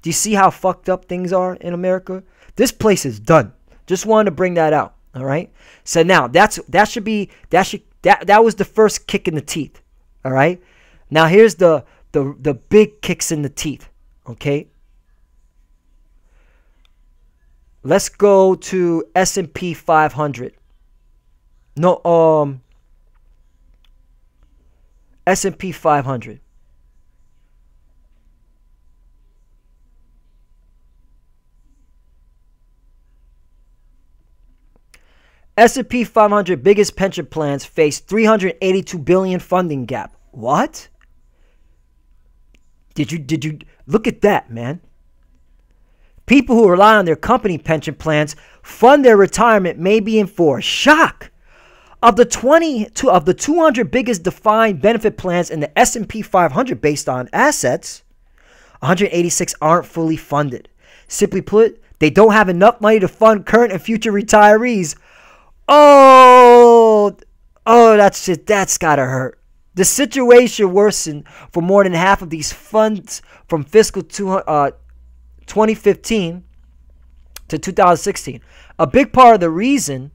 Do you see how fucked up things are in America? This place is done. Just wanted to bring that out. All right. So now that was the first kick in the teeth. All right. Now here's the big kicks in the teeth. Okay. Let's go to S&P 500. No, S&P 500. S&P 500 biggest pension plans face 382 billion funding gap. What? Did you look at that, man? People who rely on their company pension plans fund their retirement may be in for a shock. Of the 200 biggest defined benefit plans in the S&P 500 based on assets, 186 aren't fully funded. Simply put, they don't have enough money to fund current and future retirees. Oh, that's gotta hurt. The situation worsened for more than half of these funds from fiscal 2015 to 2016. A big part of the reason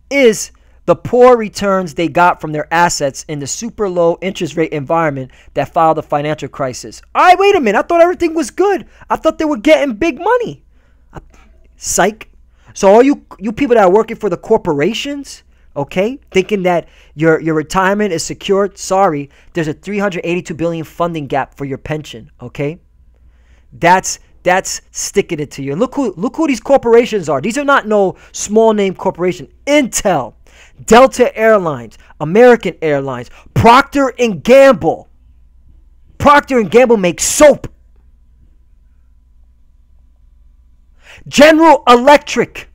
is the poor returns they got from their assets in the super low interest rate environment that followed the financial crisis. All right, wait a minute. I thought everything was good. I thought they were getting big money. Psych. So all you people that are working for the corporations, okay, thinking that your retirement is secured, sorry, there's a 382 billion funding gap for your pension, okay? That's sticking it to you. And look who these corporations are. These are not no small name corporation. Intel, Delta Airlines, American Airlines, Procter and Gamble. Procter and Gamble makes soap. General Electric,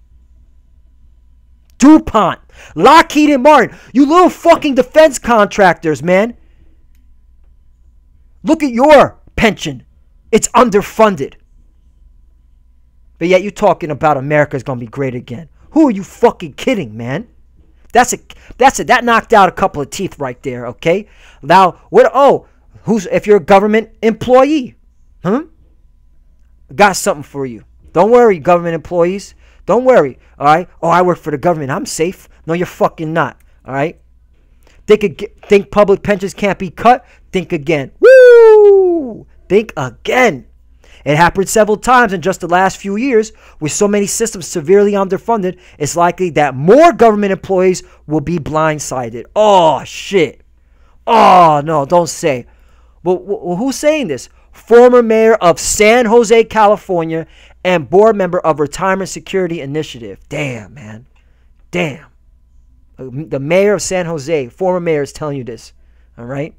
DuPont, Lockheed and Martin. You little fucking defense contractors, man. Look at your pension. It's underfunded. But yet you're talking about America's going to be great again. Who are you fucking kidding, man? That knocked out a couple of teeth right there, okay? Now, if you're a government employee, got something for you. Don't worry, government employees. Don't worry, all right? Oh, I work for the government. I'm safe. No, you're fucking not, all right? Think public pensions can't be cut? Think again. Woo! Think again. It happened several times in just the last few years. With so many systems severely underfunded, it's likely that more government employees will be blindsided. Oh, shit. Oh, no, don't say. Well, who's saying this? Former mayor of San Jose, California, and board member of Retirement Security Initiative. Damn, man. Damn. The mayor of San Jose, former mayor, is telling you this. All right?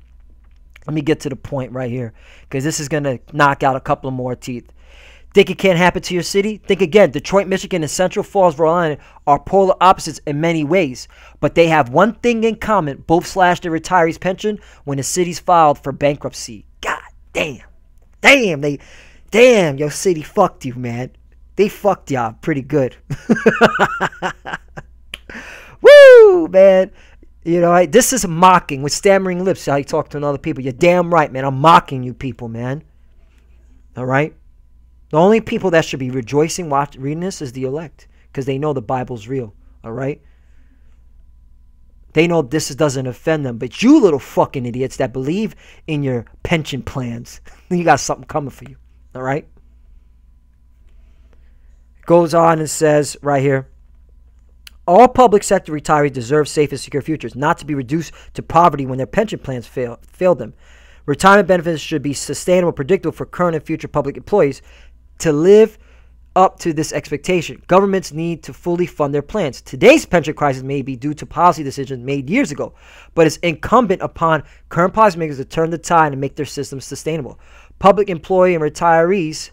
Let me get to the point right here, because this is going to knock out a couple of more teeth. Think it can't happen to your city? Think again. Detroit, Michigan, and Central Falls, Rhode Island are polar opposites in many ways, but they have one thing in common. Both slashed their retirees' pension when the cities filed for bankruptcy. God damn. Damn, your city fucked you, man. They fucked y'all pretty good. Woo, man. You know, this is mocking with stammering lips. How you talk to other people. You're damn right, man. I'm mocking you people, man. All right? The only people that should be rejoicing reading this is the elect, because they know the Bible's real. All right? They know this doesn't offend them. But you little fucking idiots that believe in your pension plans, you got something coming for you. All right? Goes on and says right here, all public sector retirees deserve safe and secure futures, not to be reduced to poverty when their pension plans fail them. Retirement benefits should be sustainable, predictable for current and future public employees. To live up to this expectation, governments need to fully fund their plans. Today's pension crisis may be due to policy decisions made years ago, but it's incumbent upon current policymakers to turn the tide and make their systems sustainable. Public employee and retirees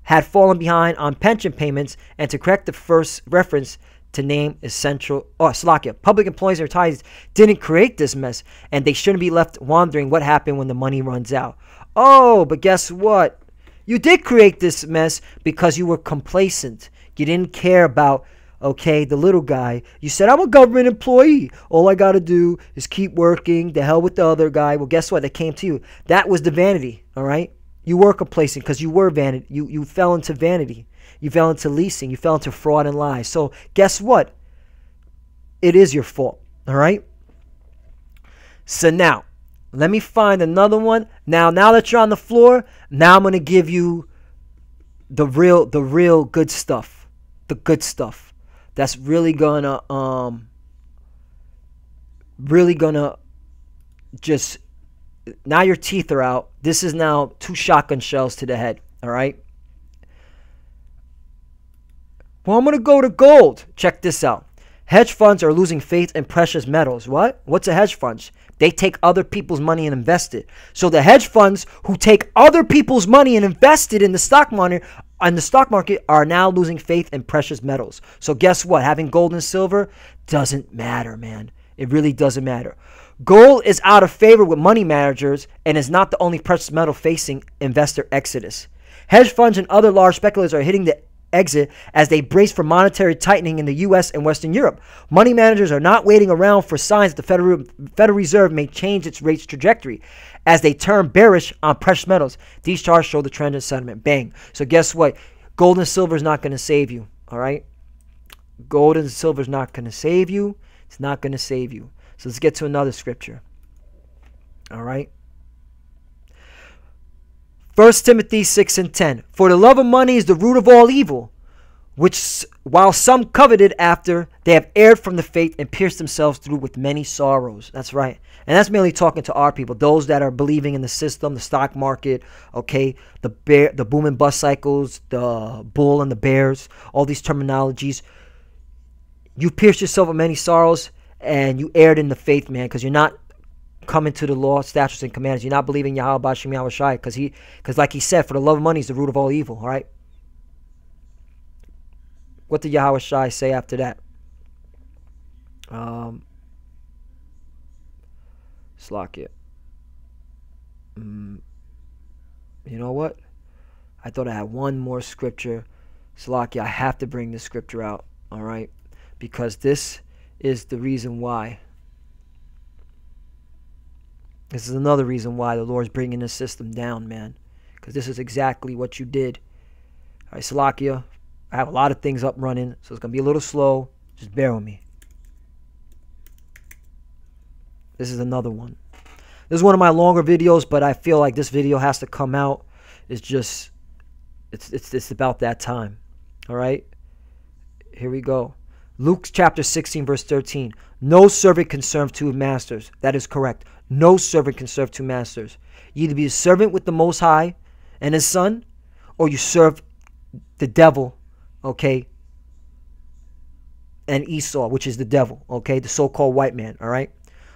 had fallen behind on pension payments, and to correct the first reference to name essential. Oh, Slovakia. Public employees and retirees didn't create this mess, and they shouldn't be left wondering what happened when the money runs out. Oh, but guess what? You did create this mess because you were complacent. You didn't care about, okay, the little guy. You said, I'm a government employee. All I got to do is keep working. The hell with the other guy. Well, guess what? That came to you. That was the vanity, all right? You were complacent because you were vanity. You fell into vanity. You fell into leasing. You fell into fraud and lies. So guess what? It is your fault, all right? So now, let me find another one. Now that you're on the floor, now I'm going to give you the real good stuff. The good stuff. That's really gonna just, now your teeth are out. This is now 2 shotgun shells to the head, all right? Well, I'm gonna go to gold. Check this out. Hedge funds are losing faith in precious metals. What? What's a hedge fund? They take other people's money and invest it. So the hedge funds who take other people's money and invest it in the stock market are now losing faith in precious metals. So guess what? Having gold and silver doesn't matter, man. It really doesn't matter. Gold is out of favor with money managers and is not the only precious metal facing investor exodus. Hedge funds and other large speculators are hitting the exit as they brace for monetary tightening in the U.S. and Western Europe. Money managers are not waiting around for signs that the Federal Reserve may change its rates trajectory as they turn bearish on precious metals. These charts show the trend in sentiment. Bang. So guess what? Gold and silver is not going to save you. All right? Gold and silver is not going to save you. It's not going to save you. So let's get to another scripture. All right? 1 Timothy 6:10. For the love of money is the root of all evil, which while some coveted after, they have erred from the faith and pierced themselves through with many sorrows. That's right. And that's mainly talking to our people, those that are believing in the system, the stock market, okay, the boom and bust cycles, the bull and the bears, all these terminologies. You pierced yourself with many sorrows and you erred in the faith, man, because you're not coming to the law, statutes, and commandments. You're not believing Yahweh B'Shem Yahweh Shai, because like he said, for the love of money is the root of all evil, all right? What did Yahweh Shai say after that? Slakia. You know what? I thought I had one more scripture. Slakia, I have to bring this scripture out, all right? Because this is the reason why. This is another reason why the Lord's bringing this system down, man. Because this is exactly what you did. All right, Salakia, I have a lot of things up running, so it's going to be a little slow. Just bear with me. This is another one. This is one of my longer videos, but I feel like this video has to come out. It's just, it's about that time. All right? Here we go. Luke chapter 16, verse 13. No servant can serve 2 masters. That is correct. No servant can serve 2 masters. You either be a servant with the Most High and His Son, or you serve the devil, okay, and Esau, which is the devil, okay, the so-called white man, all right?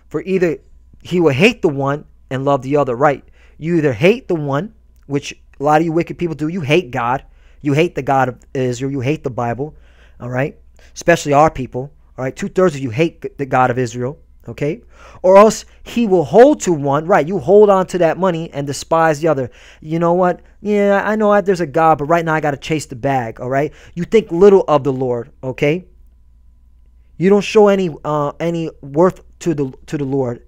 For either he will hate the one and love the other, right? You either hate the one, which a lot of you wicked people do. You hate God. You hate the God of Israel. You hate the Bible, all right? Especially our people, all right? 2/3 of you hate the God of Israel. Okay, or else he will hold to one, right? You hold on to that money and despise the other. You know what? Yeah, I know there's a God, but right now I got to chase the bag. All right, you think little of the Lord. Okay, you don't show any worth to the Lord.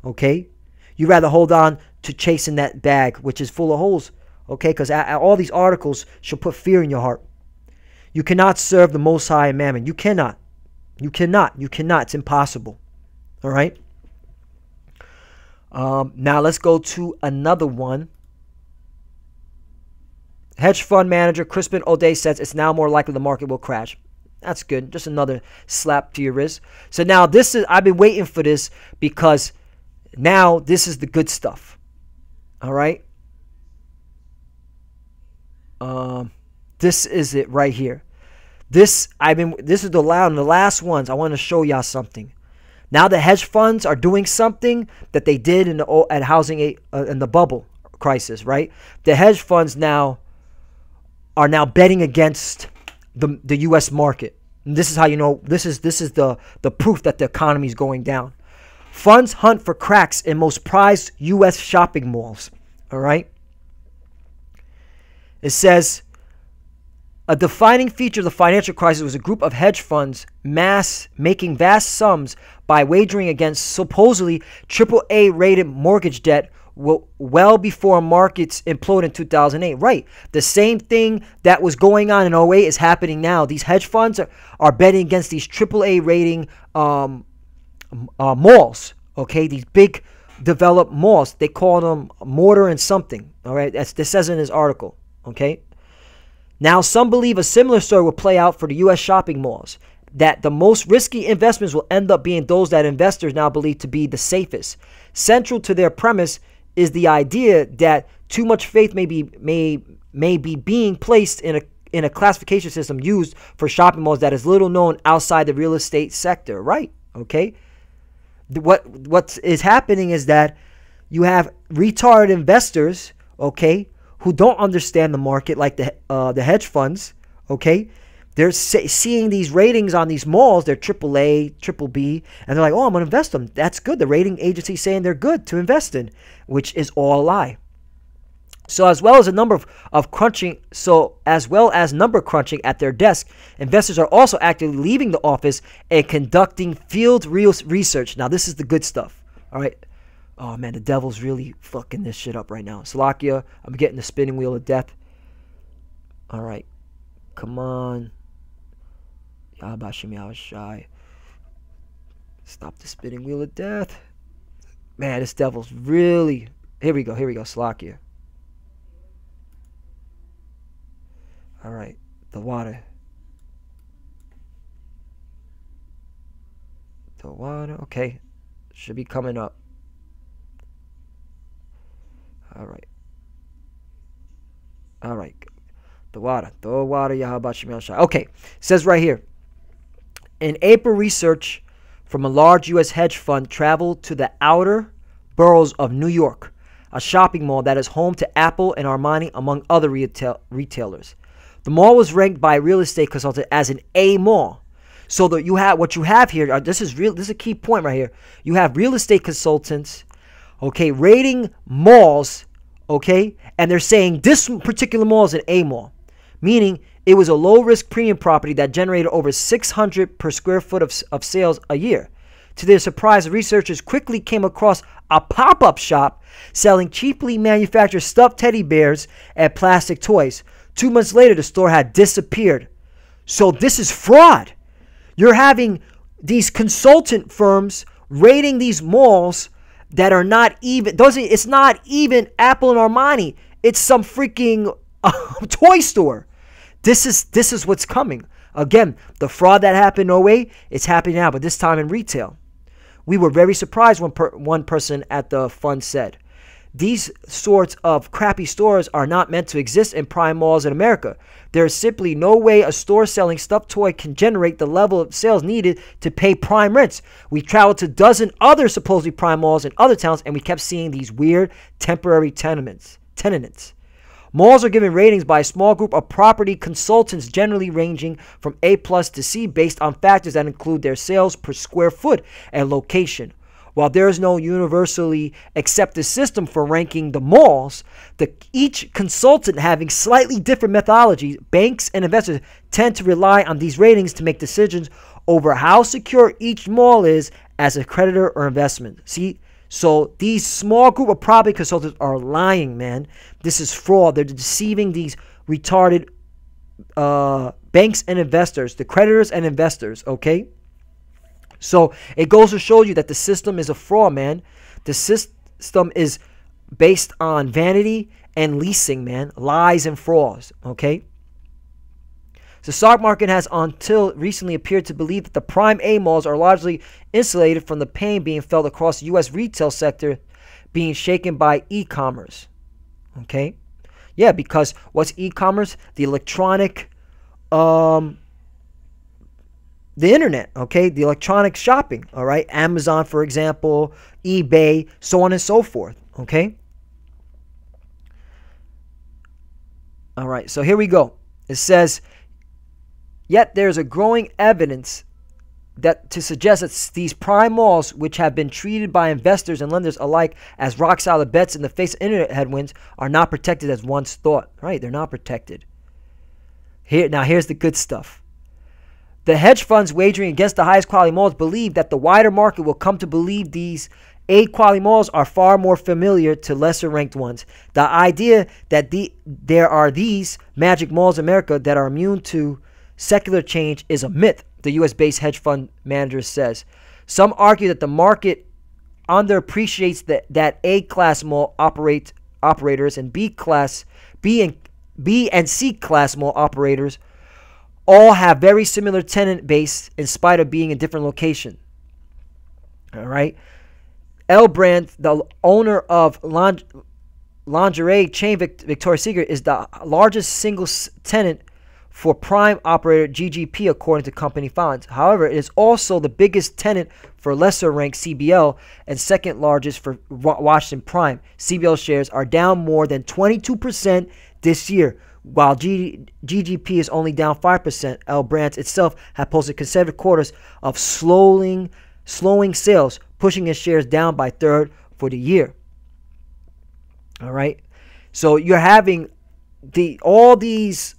Okay, you rather hold on to chasing that bag, which is full of holes. Okay, because all these articles should put fear in your heart. You cannot serve the Most High and Mammon. You cannot. You cannot. You cannot. It's impossible. All right. Now let's go to another one. Hedge fund manager Crispin O'Day says it's now more likely the market will crash. That's good. Just another slap to your wrist. So now this is, I've been waiting for this because now this is the good stuff. All right. This is it right here. This is the last ones. I want to show y'all something. Now the hedge funds are doing something that they did in the bubble crisis, right? The hedge funds now are betting against the U.S. market, And this is how you know, this is the proof that the economy is going down. Funds hunt for cracks in most prized U.S. shopping malls. All right. It says, a defining feature of the financial crisis was a group of hedge funds making vast sums by wagering against supposedly AAA rated mortgage debt well before markets imploded in 2008. Right. The same thing that was going on in 08 is happening now. These hedge funds are betting against these AAA rating malls. Okay. These big developed malls. They call them mortar and something. All right. This says in his article. Okay. Now, some believe a similar story will play out for the U.S. shopping malls, that the most risky investments will end up being those that investors now believe to be the safest. Central to their premise is the idea that too much faith may be being placed in a classification system used for shopping malls that is little known outside the real estate sector. Right? Okay. What is happening is that you have retarded investors, okay, who don't understand the market, like the hedge funds, okay? They're seeing these ratings on these malls, they're AAA, triple B, and they're like, oh, I'm going to invest them. That's good. The rating agency saying they're good to invest in, which is all a lie. So as well as a number of crunching, number crunching at their desk, investors are also actively leaving the office and conducting field research. Now, this is the good stuff, all right? Oh, man, the devil's really fucking this shit up right now. Slovakia, I'm getting the spinning wheel of death. All right. Come on. Shy. Stop the spinning wheel of death. Man, this devil's really... Here we go, Slovakia. All right. The water. Okay. Should be coming up. All right. The water, okay, says right here. In April, research from a large U.S. hedge fund traveled to the outer boroughs of New York, a shopping mall that is home to Apple and Armani, among other retailers. The mall was ranked by a real estate consultant as an A mall. So what you have here, this is a key point right here. You have real estate consultants, okay, rating malls, okay, and they're saying this particular mall is an A mall, meaning it was a low-risk premium property that generated over $600 per square foot of sales a year. To their surprise, the researchers quickly came across a pop-up shop selling cheaply manufactured stuffed teddy bears and plastic toys. 2 months later, the store had disappeared. So this is fraud. You're having these consultant firms rating these malls that are not even, it's not even Apple and Armani. It's some freaking toy store. This is what's coming. Again, the fraud that happened in 08, it's happening now, but this time in retail. We were very surprised when one person at the fund said, these sorts of crappy stores are not meant to exist in prime malls in America. There is simply no way a store selling stuffed toy can generate the level of sales needed to pay prime rents. We traveled to a dozen other supposedly prime malls in other towns, and we kept seeing these weird temporary tenements. Malls are given ratings by a small group of property consultants, generally ranging from A+ to C, based on factors that include their sales per square foot and location. While there is no universally accepted system for ranking the malls, each consultant having slightly different methodologies, banks and investors tend to rely on these ratings to make decisions over how secure each mall is as a creditor or investment. See? So these small group of property consultants are lying, man. This is fraud. They're deceiving these retarded banks and investors, the creditors and investors, okay? So it goes to show you that the system is a fraud, man. The system is based on vanity and leasing, man. Lies and frauds, okay? The stock market has until recently appeared to believe that the prime A malls are largely insulated from the pain being felt across the U.S. retail sector being shaken by e-commerce, okay? Yeah, because what's e-commerce? The electronic, the internet, okay? The electronic shopping, all right? Amazon, for example, eBay, so on and so forth, okay? All right, so here we go. It says, Yet there's a growing evidence that to suggest that these prime malls, which have been treated by investors and lenders alike as rock-solid bets in the face of internet headwinds, are not protected as once thought. Right, they're not protected. Here's the good stuff. The hedge funds wagering against the highest quality malls believe that the wider market will come to believe these A-quality malls are far more familiar to lesser-ranked ones. The idea that there are these magic malls in America that are immune to secular change is a myth, the U.S.-based hedge fund manager says. Some argue that the market underappreciates that A-class mall operators and B and C class mall operators all have very similar tenant base in spite of being in different location. All right. L Brand, the owner of lingerie chain Victoria's Secret, is the largest single tenant for prime operator GGP, according to company funds. However, it is also the biggest tenant for lesser-ranked CBL and second largest for Washington Prime. CBL shares are down more than 22% this year, while GGP is only down 5%. L Brands itself have posted consecutive quarters of slowing sales, pushing its shares down by a third for the year. All right, so you're having all these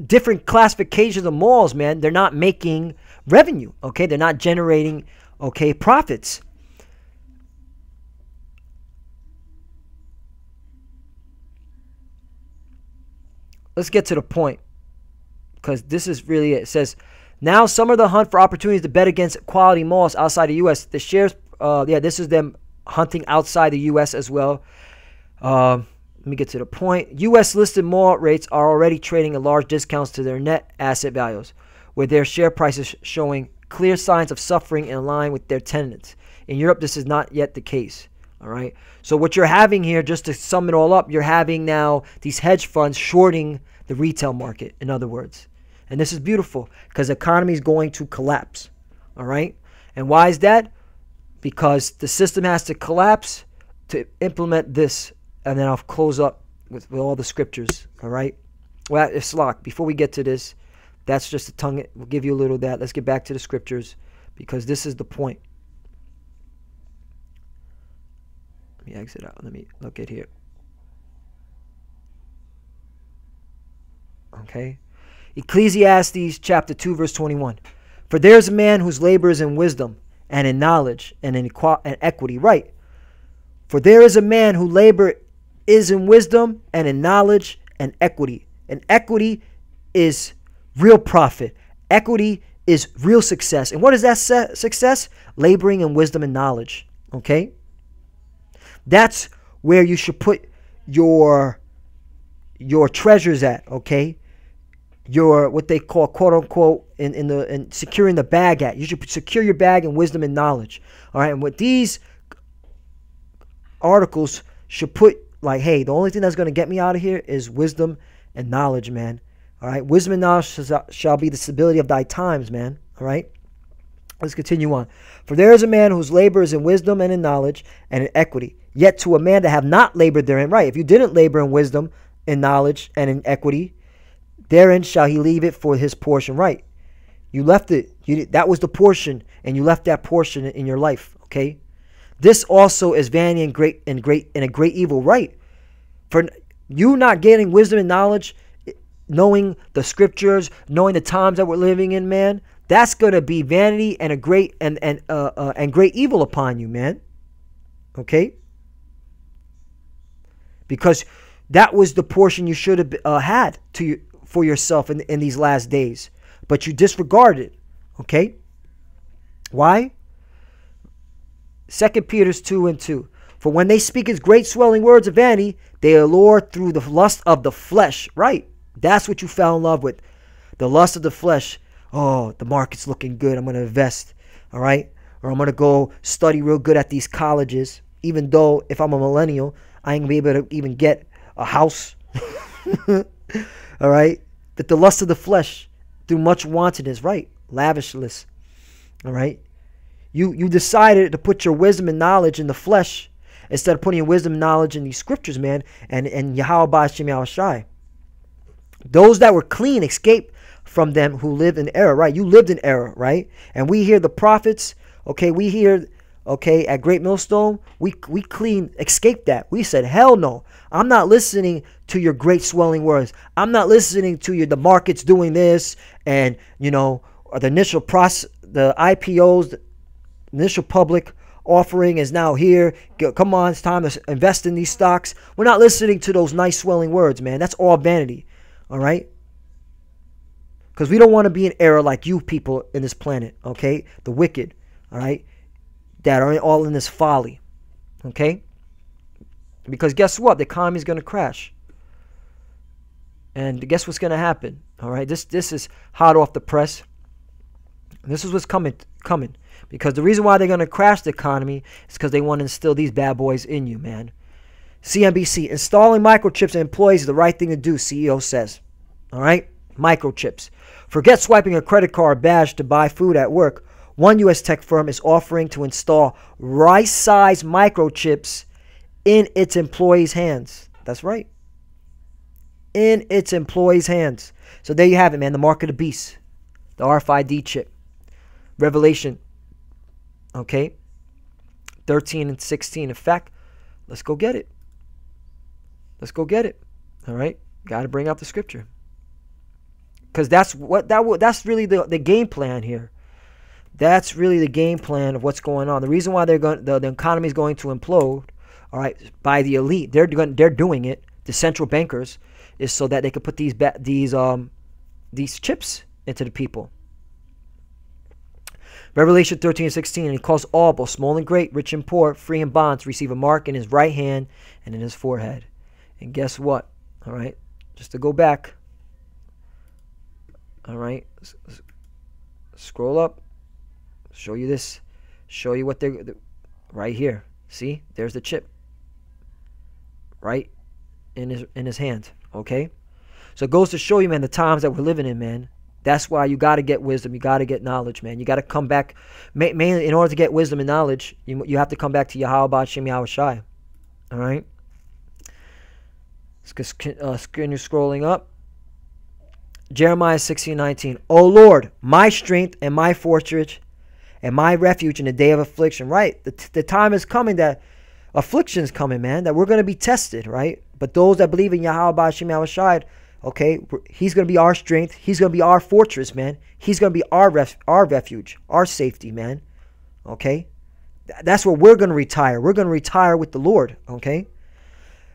different classifications of malls, man. They're not making revenue, okay? They're not generating, okay, profits. Let's get to the point, because this is really it. It says, now some of the hunt for opportunities to bet against quality malls outside the U.S. The shares, this is them hunting outside the U.S. as well. Let me get to the point. U.S. listed mall rates are already trading at large discounts to their net asset values, with their share prices showing clear signs of suffering in line with their tenants. In Europe, this is not yet the case. All right. So what you're having here, just to sum it all up, you're having now these hedge funds shorting the retail market, in other words. And this is beautiful because the economy is going to collapse. All right. And why is that? Because the system has to collapse to implement this. And then I'll close up with all the scriptures, all right? Well, it's locked. Before we get to this, that's just a tongue. We'll give you a little of that. Let's get back to the scriptures because this is the point. Let me exit out. Let me look at here. Okay? Ecclesiastes chapter 2, verse 21. For there is a man whose labor is in wisdom and in knowledge and in equity. Right. For there is a man who labor is in wisdom and in knowledge and equity. And equity is real profit. Equity is real success. And what is that success? Laboring in wisdom and knowledge. Okay? That's where you should put your treasures at, okay? Your what they call quote unquote in securing the bag at. You should secure your bag in wisdom and knowledge. All right, and what these articles should put like, hey, the only thing that's going to get me out of here is wisdom and knowledge, man. All right, wisdom and knowledge shall be the stability of thy times, man. All right, let's continue on. For there is a man whose labor is in wisdom and in knowledge and in equity. Yet to a man that have not labored therein, right? If you didn't labor in wisdom, in knowledge, and in equity, therein shall he leave it for his portion, right? You left it. That was the portion, and you left that portion in your life, okay? This also is vanity and a great evil, right? For you not getting wisdom and knowledge, knowing the scriptures, knowing the times that we're living in, man, that's gonna be vanity and a great and great evil upon you, man. Okay? Because that was the portion you should have had for yourself in these last days, but you disregarded it. Okay? Why? 2 Peter 2:2. For when they speak his great swelling words of vanity, they allure through the lust of the flesh. Right. That's what you fell in love with. The lust of the flesh. Oh, the market's looking good. I'm going to invest. All right. Or I'm going to go study real good at these colleges. Even though if I'm a millennial, I ain't going to be able to even get a house. All right. That the lust of the flesh through much wantonness. Right. Lavishness. All right. You decided to put your wisdom and knowledge in the flesh instead of putting your wisdom and knowledge in these scriptures, man, and Yahweh Ba'ashem Yahushai. Those that were clean escaped from them who live in error, right? You lived in error, right? And we hear the prophets, okay, we hear, okay, at Great Millstone, we clean, escaped that. We said, hell no. I'm not listening to your great swelling words. I'm not listening to the markets doing this and, you know, the initial process, the IPOs, the initial public offering is now here. Come on, it's time to invest in these stocks. We're not listening to those nice swelling words, man. That's all vanity, all right? Because we don't want to be in error like you people in this planet, okay? The wicked, all right? That are all in this folly, okay? Because guess what? The economy is going to crash. And guess what's going to happen, all right? This is hot off the press. This is what's coming. Because the reason why they're going to crash the economy is because they want to instill these bad boys in you, man. CNBC, installing microchips in employees is the right thing to do, CEO says. All right? Microchips. Forget swiping a credit card badge to buy food at work. One U.S. tech firm is offering to install rice-sized microchips in its employees' hands. That's right. In its employees' hands. So there you have it, man. The mark of the beast. The RFID chip. Revelation. Okay. 13 and 16. In fact, let's go get it. Let's go get it. All right. Got to bring out the scripture. Because that's really the game plan here. That's really the game plan of what's going on. The reason why the economy is going to implode, all right, by the elite, they're doing it. The central bankers is so that they could put these chips into the people. Revelation 13:16, and he calls all, both small and great, rich and poor, free and bond, to receive a mark in his right hand and in his forehead. And guess what? All right, just to go back. All right, scroll up. Show you this. Show you what they're right here. See, there's the chip. Right in his hand. Okay, so it goes to show you, man, the times that we're living in, man. That's why you got to get wisdom. You got to get knowledge, man. You got to come back. Mainly, in order to get wisdom and knowledge, you have to come back to Yahweh Ba'Shem Yahweh Shai. All right? Continue scrolling up. Jeremiah 16:19. O Lord, my strength and my fortress and my refuge in the day of affliction. Right? The time is coming that affliction is coming, man. That we're going to be tested, right? But those that believe in Yahweh Ba'Shem Yahweh Shai, okay, he's going to be our strength. He's going to be our fortress, man. He's going to be our refuge, our safety, man. Okay? That's where we're going to retire. We're going to retire with the Lord, okay?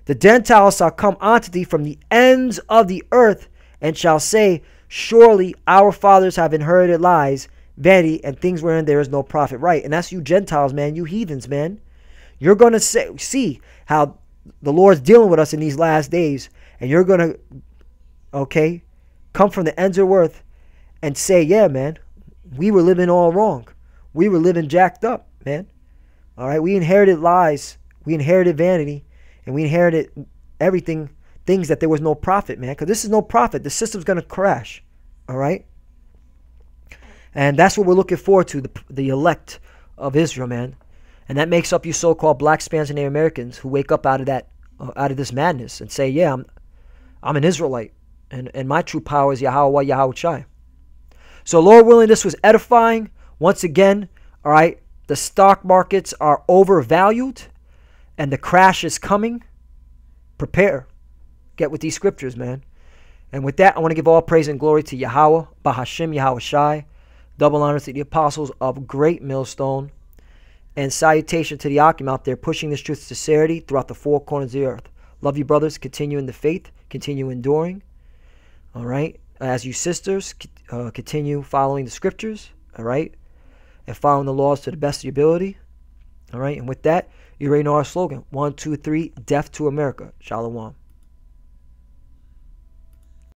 The Gentiles shall come unto thee from the ends of the earth and shall say, surely our fathers have inherited lies, vanity, and things wherein there is no profit. Right? And that's you Gentiles, man. You heathens, man. You're going to see how the Lord's dealing with us in these last days, and you're going to, okay, come from the ends of the earth and say, yeah, man, we were living all wrong. We were living jacked up, man. All right, we inherited lies. We inherited vanity, and we inherited everything, things that there was no profit, man, because this is no profit. The system's going to crash, all right? And that's what we're looking forward to, the elect of Israel, man. And that makes up you so-called black Spanish and Native Americans who wake up out of that, out of this madness and say, yeah, I'm an Israelite. And my true power is Yahweh, Yahweh Shai. So, Lord willing, this was edifying. Once again, all right, the stock markets are overvalued and the crash is coming. Prepare. Get with these scriptures, man. And with that, I want to give all praise and glory to Yahweh, Bahashem, Yahweh Shai. Double honors to the apostles of Great Millstone. And salutation to the Akim out there pushing this truth to sincerity throughout the four corners of the earth. Love you, brothers. Continue in the faith. Continue enduring. All right. As you sisters, continue following the scriptures. All right. And following the laws to the best of your ability. All right. And with that, you already know our slogan. 1, 2, 3. Death to America. Shalom.